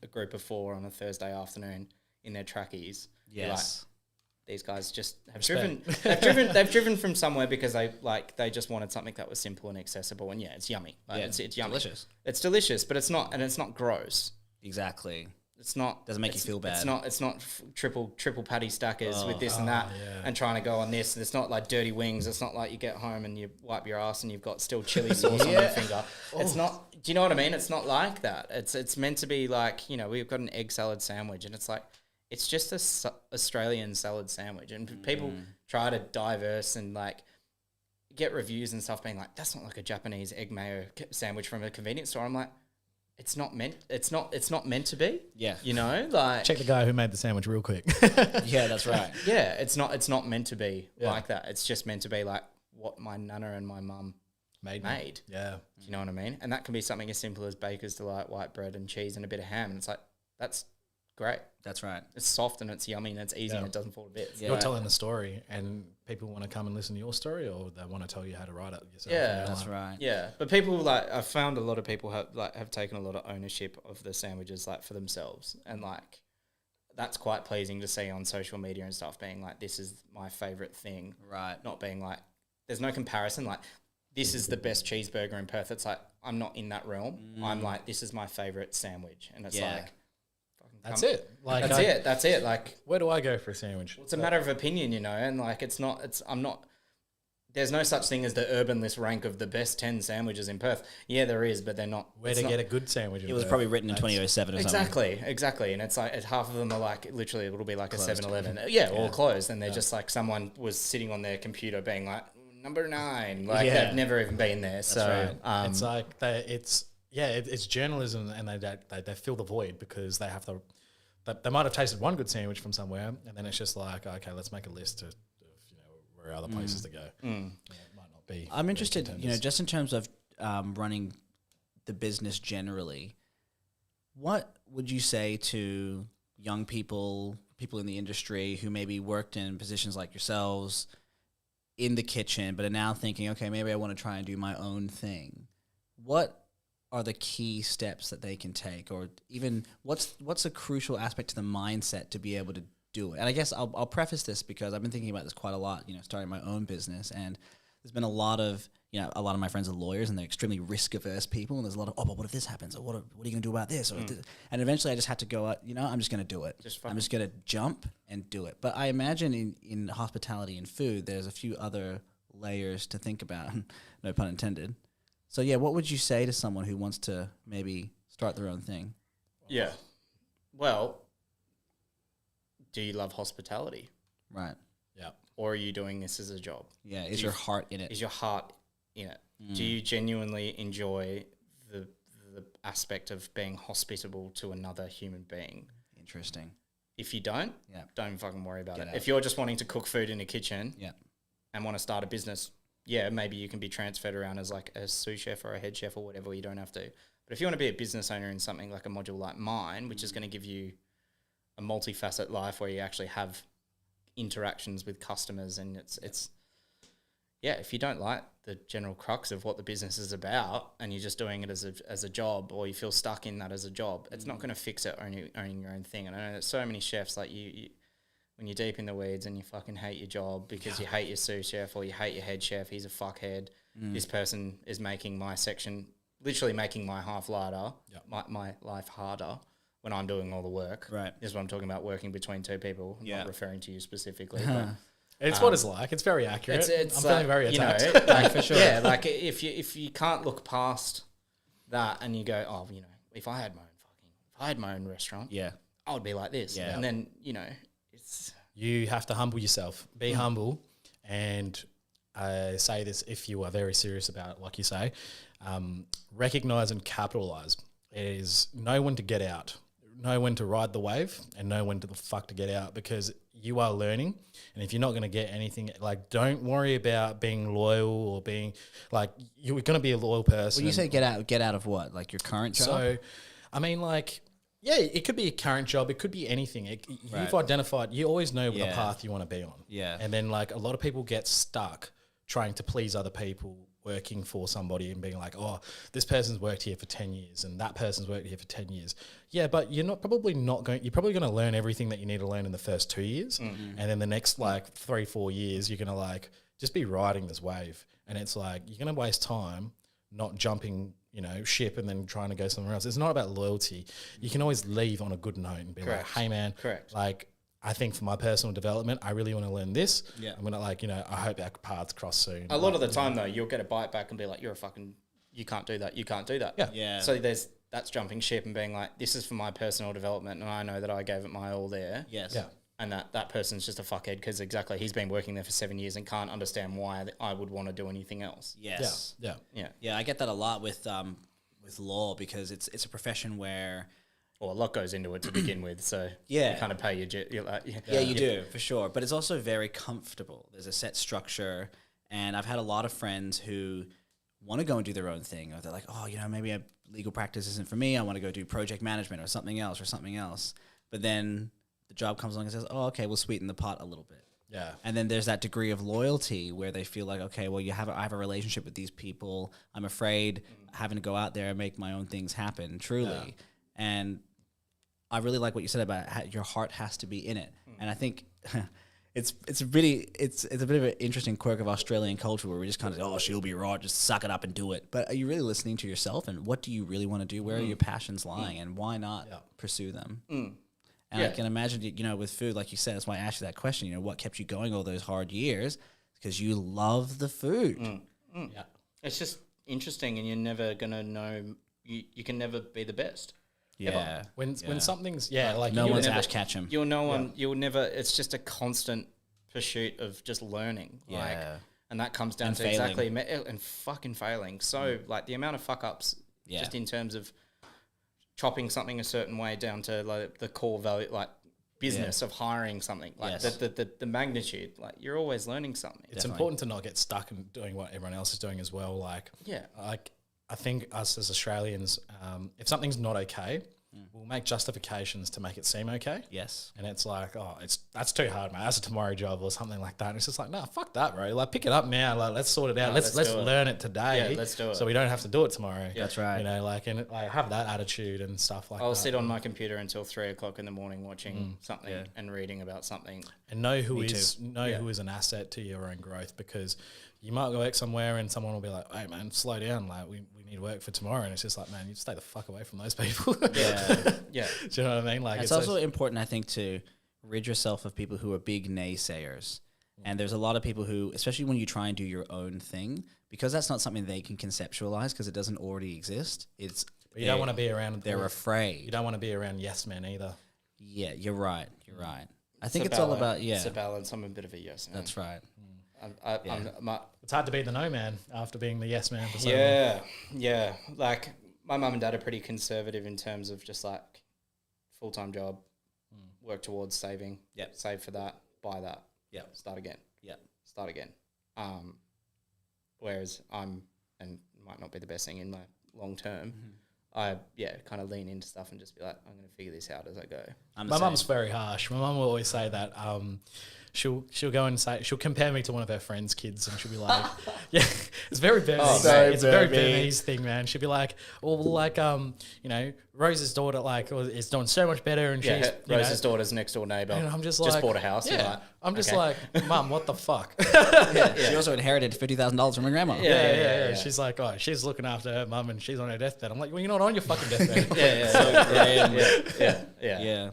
a group of 4 on a Thursday afternoon in their trackies. Yes. Like, these guys just have they've driven from somewhere because they just wanted something that was simple and accessible, and it's yummy. It's yummy. Delicious. It's delicious, but it's not gross. Exactly. It's not doesn't make you feel bad. It's not triple patty stackers with this and that and trying to go on this. It's not like dirty wings. It's not like you get home and you wipe your ass and you've got still chili sauce on your finger. It's not. Do you know what I mean? It's not like that. It's meant to be like, we've got an egg salad sandwich and it's like, it's just a Australian salad sandwich, and people try to diverse and like get reviews and stuff being like, that's not like a Japanese egg mayo sandwich from a convenience store. I'm like, it's not meant to be. Yeah. Like, check the guy who made the sandwich real quick. Yeah, that's right. Yeah, it's not meant to be like that. It's just meant to be like what my nana and my mum made. Yeah. Do you know what I mean? And that can be something as simple as Baker's Delight, white bread and cheese and a bit of ham. And it's like, that's great. That's right. It's soft and it's yummy and it's easy and it doesn't fall to bits. You're telling the story, and people want to come and listen to your story, or they want to tell you how to write it yourself. Yeah, that's right. Yeah, but people I found a lot of people have taken a lot of ownership of the sandwiches for themselves, and that's quite pleasing to see on social media and stuff. Being like, this is my favorite thing, right? Not being like, there's no comparison. Like, this is the best cheeseburger in Perth. It's like, I'm not in that realm. I'm like, this is my favorite sandwich, and it's like. That's it. Like That's it. Like, where do I go for a sandwich? It's a matter of opinion, and like, I'm not. There's no such thing as the urban list rank of the best 10 sandwiches in Perth. Yeah, there is, but they're not. Where to get a good sandwich in It was Perth. probably written in 2007 or something. Exactly. And it's like, half of them are like, literally, it'll be like closed. A 7-Eleven. Yeah, all closed. And they're just like, someone was sitting on their computer being like, number 9. Like, they've never even been there. That's so right. It's like, it's journalism, and they fill the void because they have to. They might have tasted one good sandwich from somewhere, and then it's just like, okay, let's make a list of where other places to go. It might not be. I'm interested, just in terms of running the business generally. What would you say to young people in the industry who maybe worked in positions like yourselves in the kitchen, but are now thinking, okay, maybe I want to try and do my own thing? What are the key steps that they can take, or even what's a crucial aspect to the mindset to be able to do it? And I guess I'll preface this because I've been thinking about this quite a lot, starting my own business, and there's been a lot of my friends are lawyers and they're extremely risk averse people, and there's a lot of, but what if this happens, or what are you going to do about this? Or and eventually I just had to go out, I'm just going to do it. I'm just going to jump and do it. But I imagine in hospitality and food, there's a few other layers to think about, no pun intended. So, what would you say to someone who wants to maybe start their own thing? Yeah. Well, do you love hospitality? Right. Yeah. Or are you doing this as a job? Yeah. Is your heart in it? Is your heart in it? Do you genuinely enjoy the aspect of being hospitable to another human being? Interesting. If you don't fucking worry about it. Out. If you're just wanting to cook food in a kitchen and want to start a business, maybe you can be transferred around as like a sous chef or a head chef or whatever. You don't have to. But if you want to be a business owner in something like a module like mine, which is going to give you a multifaceted life where you actually have interactions with customers, and it's if you don't like the general crux of what the business is about and you're just doing it as a job, or you feel stuck in that as a job, it's not going to fix it owning your own thing. And I know there's so many chefs like you when you're deep in the weeds and you fucking hate your job because you hate your sous chef or you hate your head chef, he's a fuckhead. This person is making my section, literally making my half lighter, my life harder when I'm doing all the work. Right. This is what I'm talking about, working between two people. I'm not referring to you specifically. It's what it's like. It's very accurate. It's I'm feeling very attacked. You know, like, for sure. Yeah, like if you can't look past that and you go, oh, you know, if I had my own restaurant, I would be like this. Yeah. And then, you know, you have to humble yourself. Be humble. And I say this if you are very serious about it, like you say, recognize and capitalize. It is know when to get out, know when to ride the wave, and know when to the fuck to get out, because you are learning. And if you're not going to get anything, like, don't worry about being loyal or being like, you're going to be a loyal person. When you say get out of what? Like your current job? So, I mean, like, yeah, it could be a current job. It could be anything. You've identified, you always know the path you want to be on. Yeah. And then, like, a lot of people get stuck trying to please other people, working for somebody and being like, oh, this person's worked here for 10 years and that person's worked here for 10 years. Yeah, but you're probably going to learn everything that you need to learn in the first 2 years. Mm-hmm. And then the next, like, 3-4 years, you're going to, like, just be riding this wave. And it's like, you're going to waste time not jumping, you know, ship and then trying to go somewhere else. It's not about loyalty. You can always leave on a good note and be like, hey man, like, I think for my personal development, I really want to learn this. Yeah. I'm going to, like, you know, I hope our paths cross soon. A lot of the time though, you'll get a bite back and be like, you can't do that. You can't do that. Yeah. So that's jumping ship and being like, this is for my personal development. And I know that I gave it my all there. Yes. Yeah. And that person's just a fuckhead because exactly he's been working there for 7 years and can't understand why I would want to do anything else. Yes. Yeah. I get that a lot with law, because it's a profession where, well, a lot goes into it to begin with. So you kind of pay you're like, you do for sure. But it's also very comfortable. There's a set structure, and I've had a lot of friends who want to go and do their own thing, or they're like, oh, you know, maybe a legal practice isn't for me. I want to go do project management or something else. But then the job comes along and says, oh, okay, we'll sweeten the pot a little bit. Yeah. And then there's that degree of loyalty where they feel like, okay, well, I have a relationship with these people. I'm afraid having to go out there and make my own things happen, truly. Yeah. And I really like what you said about how your heart has to be in it. And I think it's a bit of an interesting quirk of Australian culture where we just kind of, oh, she'll be right, just suck it up and do it. But are you really listening to yourself, and what do you really want to do? Where are your passions lying, and why not pursue them? And I can imagine, you know, with food, like you said, that's why I asked you that question, you know, what kept you going all those hard years? Because you love the food. Yeah. It's just interesting, and you're never going to know, you can never be the best. Yeah. Ever. When something's, like, no one's Ash Ketchum. You'll never, it's just a constant pursuit of just learning. Yeah. Like, and that comes down to failing. And fucking failing. So, like, the amount of fuck ups, just in terms of chopping something a certain way down to, like, the core value, like, business of hiring something, like the magnitude, like, you're always learning something. It's important to not get stuck in doing what everyone else is doing as well. Like, I think us as Australians, if something's not okay, we'll make justifications to make it seem okay. Yes. And it's like, oh, that's too hard, mate. That's a tomorrow job or something like that. And it's just like, nah, fuck that, bro. Like, pick it up now. Like, let's sort it out. Let's learn it today. Yeah, let's do it. So we don't have to do it tomorrow. Yeah. That's right. You know, like, and I have that attitude and stuff like that. I'll sit on my computer until 3 o'clock in the morning watching something and reading about something. And know who is an asset to your own growth, because you might go work somewhere and someone will be like, hey, man, slow down. Like, we need work for tomorrow. And it's just like, man, you stay the fuck away from those people. Yeah. Do you know what I mean? Like, it's also important, I think, to rid yourself of people who are big naysayers. And there's a lot of people who, especially when you try and do your own thing, because that's not something they can conceptualize because it doesn't already exist. But you don't want to be around. They're afraid. You don't want to be around yes men either. Yeah, you're right. I think it's all about, It's a balance. I'm a bit of a yes man. That's right. It's hard to be the no man after being the yes man for so long. Yeah. Like, my mum and dad are pretty conservative in terms of just, like, full-time job, work towards saving, save for that, buy that, start again. Whereas and might not be the best thing in my long term, I kind of lean into stuff and just be like, I'm going to figure this out as I go. My mum's very harsh. My mum will always say that. She'll go and say, she'll compare me to one of her friends' kids, and she'll be like, it's very Burmese. It's a very Burmese thing, man. She'll be like, you know, Rose's daughter, like, is doing so much better, and she's Rose's daughter's next door neighbour. And I'm just bought a house. Yeah, I'm just like, Mum, what the fuck? She also inherited $50,000 from her grandma. Yeah. She's like, oh, she's looking after her mum, and she's on her deathbed. I'm like, well, you're not on your fucking deathbed. Yeah.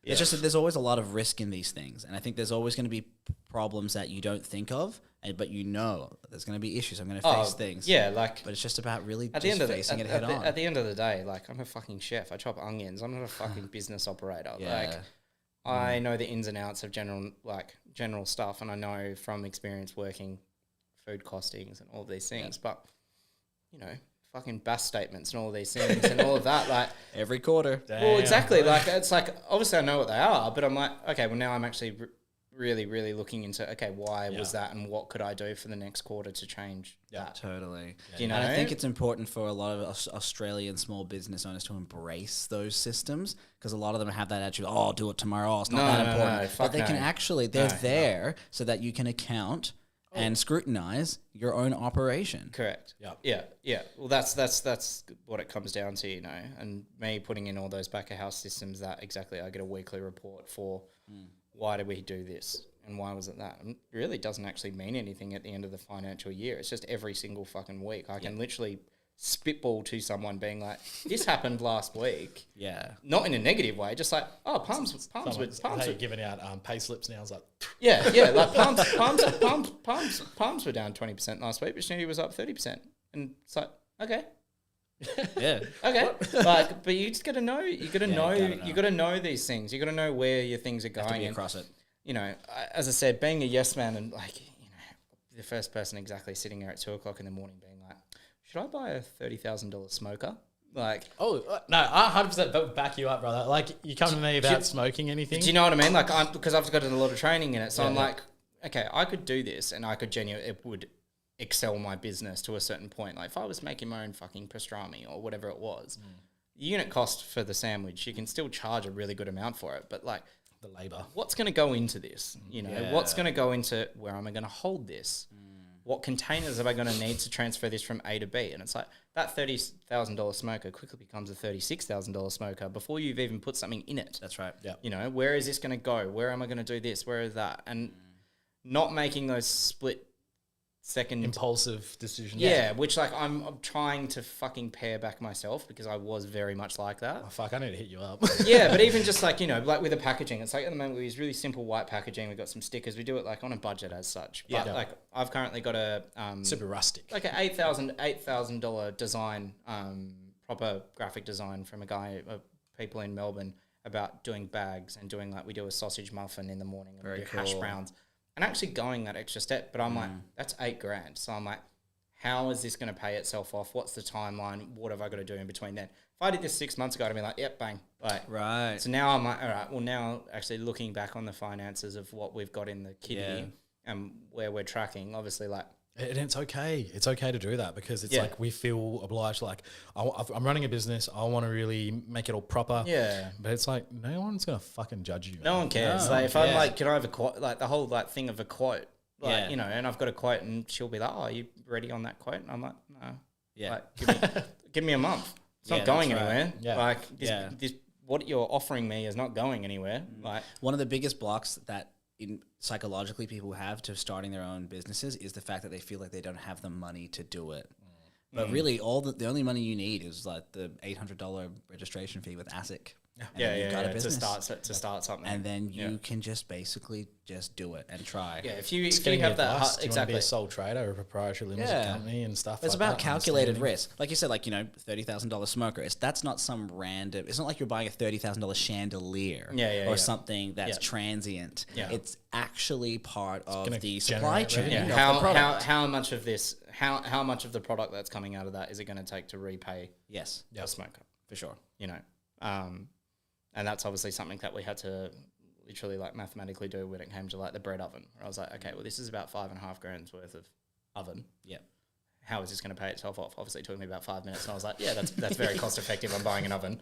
It's just that there's always a lot of risk in these things, and I think there's always going to be problems that you don't think of, but you know there's going to be issues. I'm going to face things. Yeah, like. But it's just about really At just facing it head on. At the end of the day, like, I'm a fucking chef. I chop onions. I'm not a fucking business operator. Like, I know the ins and outs of general stuff, and I know from experience working food costings and all these things. But, you know, fucking BAS statements and all these things and all of that, like every quarter. Damn. Well, exactly. Like, it's like, obviously I know what they are, but I'm like, okay, well now I'm actually really, really looking into, okay, why was that, and what could I do for the next quarter to change that? Totally. You know, and I think it's important for a lot of Australian small business owners to embrace those systems, because a lot of them have that attitude, oh, I'll do it tomorrow, it's not that important. But they can actually, they're there so that you can account and scrutinize your own operation. Correct. Yeah. Well, that's what it comes down to, you know. And me putting in all those back of house systems, that exactly, I get a weekly report for why did we do this and why was it that. And it really doesn't actually mean anything at the end of the financial year. It's just every single fucking week I can literally spitball to someone being like, this happened last week. Yeah. Not in a negative way, just like, oh, palms were giving out pay slips now. I was like, like palms were down 20% last week, but Snooty was up 30%. And it's like, okay. Yeah. Okay. Like, but you just gotta know, you gotta know these things. You gotta know where your things are going. Have to be across it. You know, as I said, being a yes man and like, you know, the first person exactly sitting there at 2:00 in the morning being like, should I buy a $30,000 smoker? Like, no, I 100% back you up, brother. Like, you come to me about smoking anything. Do you know what I mean? Like, because I've got a lot of training in it, so I'm like, okay, I could do this, and I could it would excel my business to a certain point. Like, if I was making my own fucking pastrami or whatever it was, the unit cost for the sandwich, you can still charge a really good amount for it, but like the labor, what's going to go into this? You know, what's going to go into, where am I going to hold this? What containers am I going to need to transfer this from A to B? And it's like, that $30,000 smoker quickly becomes a $36,000 smoker before you've even put something in it. That's right. Yeah. You know, where is this going to go? Where am I going to do this? Where is that? And not making those split second impulsive decisions. Yeah, which like I'm trying to fucking pare back myself, because I was very much like that. Oh, fuck, I need to hit you up. Yeah, but even just like, you know, like with the packaging, it's like at the moment we use really simple white packaging. We've got some stickers. We do it like on a budget as such. But like I've currently got a super rustic, like an $8,000 design, proper graphic design from a guy, people in Melbourne, about doing bags and doing like, we do a sausage muffin in the morning and we do hash browns. And actually going that extra step, but I'm like, that's $8,000. So I'm like, how is this going to pay itself off? What's the timeline? What have I got to do in between then? If I did this 6 months ago, I'd be like, yep, bang. Like, right. So now I'm like, all right, well, now actually looking back on the finances of what we've got in the kitty and where we're tracking, obviously like, and it's okay. It's okay to do that, because it's like we feel obliged. Like, I'm running a business. I want to really make it all proper. Yeah. But it's like, no one's going to fucking judge you. No one cares. Like, if I'm like, can I have a quote? Like, the whole like thing of a quote. Like, you know, and I've got a quote and she'll be like, oh, are you ready on that quote? And I'm like, no. Yeah. Like, give me a month. It's not going anywhere. Right. Yeah. Like, this, what you're offering me is not going anywhere. Like, one of the biggest blocks that psychologically people have to starting their own businesses is the fact that they feel like they don't have the money to do it. But really, the only money you need is like the $800 registration fee with ASIC. You've got a business to start something, and then you can just basically just do it and try. Yeah, if you have that do you want to be a sole trader or a proprietary limited company and stuff. It's like about that, calculated risk, like you said, like, you know, $30,000 smoker. That's not some random. It's not like you're buying a $30,000 chandelier or something that's transient. Yeah. It's actually part of the supply chain. Yeah. How much of this? How much of the product that's coming out of that is it going to take to repay? Yes, a smoker, for sure. You know. And that's obviously something that we had to literally like mathematically do when it came to like the bread oven. Where I was like, okay, well, this is about $5.5 worth of oven. Yeah. How is this going to pay itself off? Obviously, it took me about 5 minutes, and I was like, yeah, that's very cost effective. I'm buying an oven.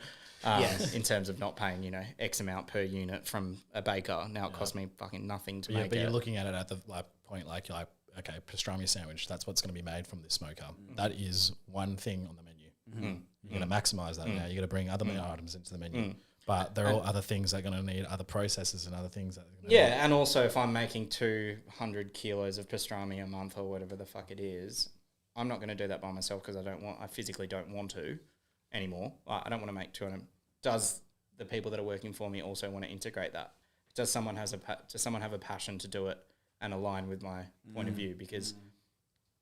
In terms of not paying, you know, X amount per unit from a baker. Now it costs me fucking nothing to make it. But you're looking at it at the point like, okay, pastrami sandwich, that's what's going to be made from this smoker. That is one thing on the menu. You're going to maximize that now. You're going to bring other items into the menu. But there are other things that are going to need other processes and other things. And also if I'm making 200 kilos of pastrami a month or whatever the fuck it is, I'm not going to do that by myself because I physically don't want to anymore. I don't want to make 200. Does the people that are working for me also want to integrate that? Does someone have a passion to do it and align with my point of view? Because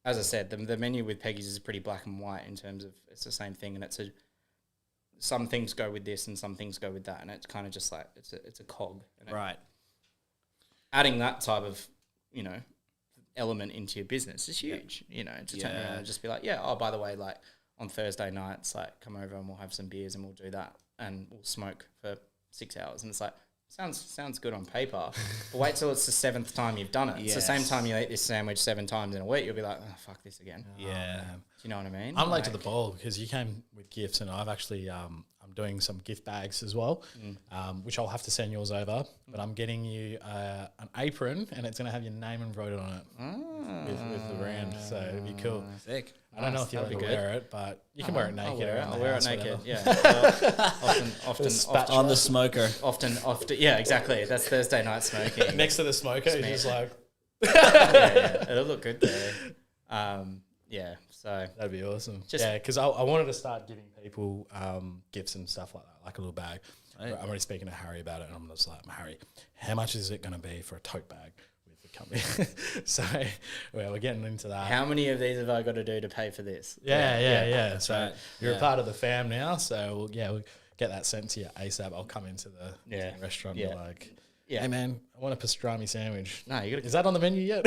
as I said, the menu with Peggy's is pretty black and white in terms of it's the same thing, and some things go with this and some things go with that, and it's kind of just like it's a cog. Right. Adding that type of, you know, element into your business is huge. You know, to turn around and just be like, yeah, oh, by the way, like on Thursday nights, like come over and we'll have some beers and we'll do that and we'll smoke for 6 hours. And it's like, sounds good on paper, but wait till it's the 7th time you've done it. It's the same time you eat this sandwich 7 times in a week. You'll be like, oh, fuck this again. Yeah. Do you know what I mean? I'm late to the ball because you came with gifts, and I've actually I'm doing some gift bags as well, which I'll have to send yours over. But I'm getting you an apron, and it's going to have your name embroidered on it with the brand. So it'd be cool. Sick. I don't know if you'll ever wear it, but you can wear it naked. I'll wear it naked. Yeah. Often on the smoker. Often. Yeah, exactly. That's Thursday night smoking. Next to the smoker, it's just like. It'll look good there. Yeah, so that'd be awesome. Because I wanted to start giving people gifts and stuff like that, like a little bag. Right. I'm already speaking to Harry about it, and I'm just like, Harry, how much is it going to be for a tote bag with the company? So we're getting into that. How many of these have I got to do to pay for this? Yeah. So you're a part of the fam now. So we'll get that sent to you ASAP. I'll come into the restaurant and be like, hey man, I want a pastrami sandwich. No, you got. Is that on the menu yet?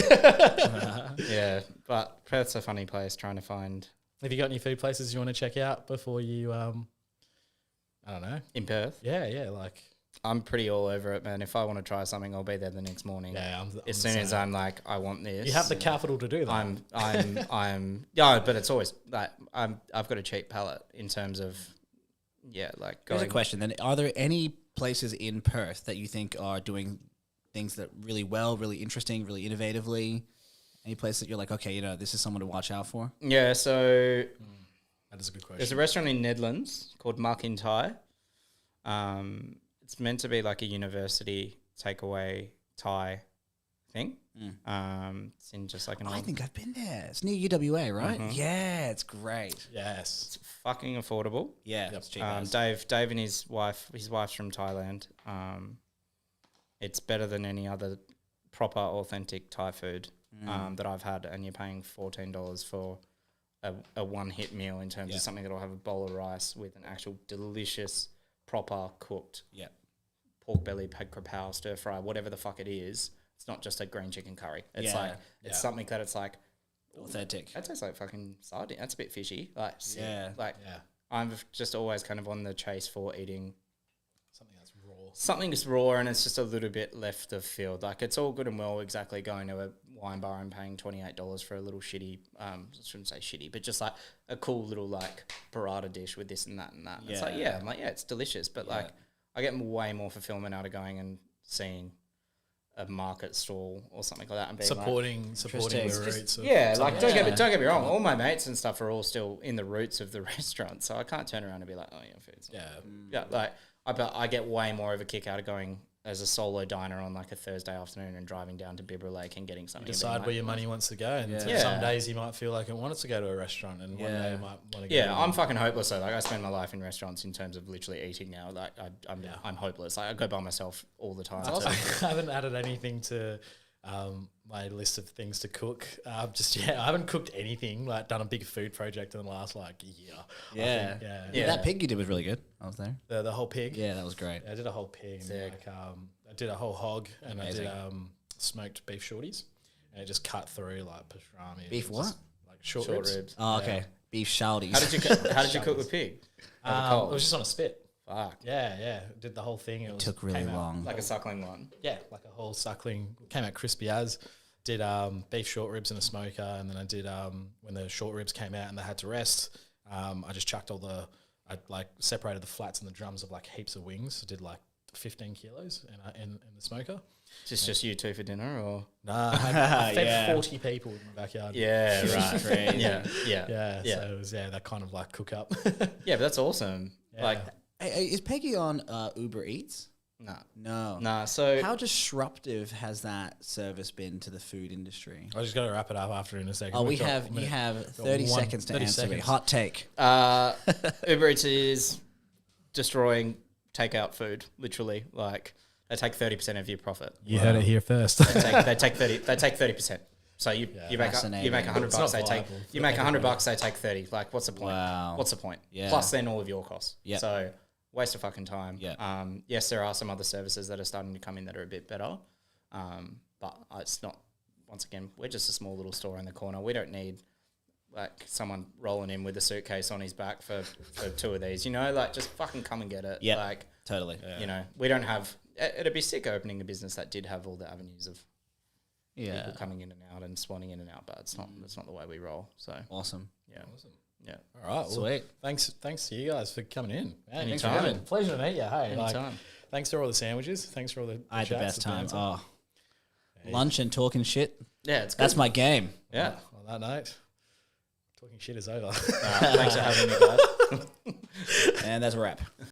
Yeah, but Perth's a funny place trying to find. Have you got any food places you want to check out before you? I don't know. In Perth? Yeah. Like I'm pretty all over it, man. If I want to try something, I'll be there the next morning. Yeah, as soon as I'm like, I want this. You have the capital to do that. I'm but it's always like I've got a cheap palate in terms of like. Here's a question then: are there any places in Perth that you think are doing things that really well, really interesting, really innovatively? Any place that you're like, okay, this is someone to watch out for? Yeah, so that is a good question. There's a restaurant in Nedlands called Muck in Thai. It's meant to be like a university takeaway Thai thing. It's in just like an. I think I've been there. It's near UWA, right? Mm-hmm. Yeah, it's great. Yes, it's fucking affordable. Yeah, it's cheap. Dave and his wife's from Thailand. It's better than any other proper authentic Thai food that I've had, and you're paying $14 for a one-hit meal in terms of something that'll have a bowl of rice with an actual delicious, proper cooked pork belly, pad krapow, stir fry, whatever the fuck it is. It's not just a green chicken curry. It's it's something that it's like authentic. That tastes like fucking sardine. That's a bit fishy. I'm just always kind of on the chase for eating something that's raw. Something that's raw, and it's just a little bit left of field. Like it's all good and well, exactly going to a wine bar and paying $28 for a little shitty. I shouldn't say shitty, but just like a cool little like burrata dish with this and that and that. Yeah. It's like I'm like it's delicious, but like I get way more fulfillment out of going and seeing a market stall or something like that and being supporting the roots. Don't get me wrong. All my mates and stuff are all still in the roots of the restaurant, so I can't turn around and be like, oh yeah, food's like I get way more of a kick out of going as a solo diner on like a Thursday afternoon and driving down to Bibra Lake and getting something. You decide where your money wants to go, and some days you might feel like it wants to go to a restaurant, and one day you might want to go. Yeah, I'm fucking hopeless though. Like I spend my life in restaurants in terms of literally eating now. Like I'm hopeless. Like I go by myself all the time. I haven't added anything to my list of things to cook. I haven't cooked anything. Like done a big food project in the last year. Yeah. That pig you did was really good. I was there. The whole pig. Yeah, that was great. I did a whole pig. And I did a whole hog, and amazing. I did smoked beef shorties, and it just cut through like pastrami. Beef what? Like short ribs. Oh, okay. Beef shorties. How did you cook the pig? It was just on a spit. Fuck. Yeah. Did the whole thing. It took really long. Like a suckling one. Yeah, like a whole suckling. Came out crispy as. Did beef short ribs in a smoker, and then I did when the short ribs came out and they had to rest, I just chucked I separated the flats and the drums of like heaps of wings. I did like 15 kilos in the smoker. Just you two for dinner, or nah? I fed 40 people in my backyard. Yeah, right. yeah. So it was that kind of like cook up. Yeah, but that's awesome. Yeah. Like, is Peggy on Uber Eats? No. So how disruptive has that service been to the food industry? I just got to wrap it up after in a second. Oh, you have 30 seconds to answer me. Hot take. Uber Eats is destroying take out food, literally. Like, they take 30% of your profit. You heard it here first. They take 30%. So you make $100. They make $100. They take 30. Like, what's the point? Wow. What's the point? Yeah. Plus then all of your costs. Yeah. So waste of fucking time. Yeah. Yes, there are some other services that are starting to come in that are a bit better. But it's not. Once again, we're just a small little store in the corner. We don't need like someone rolling in with a suitcase on his back for 2 of these. You know, like just fucking come and get it. Yeah. Like Totally. you know, we don't have. It'd be sick opening a business that did have all the avenues of people coming in and out and swanning in and out, but it's not. That's not the way we roll. So Awesome. yeah, Awesome. yeah. All right. Well, Sweet. Thanks to you guys for coming in. Man, thanks for Anytime. coming. Pleasure to meet you. Hey, like, Anytime. thanks for all the sandwiches. Thanks for all the I had the chats, best time. banter. Oh, lunch and talking shit. Yeah, it's good. That's my game. Yeah. On that note, talking shit is over. Thanks for having me, guys. And that's a wrap.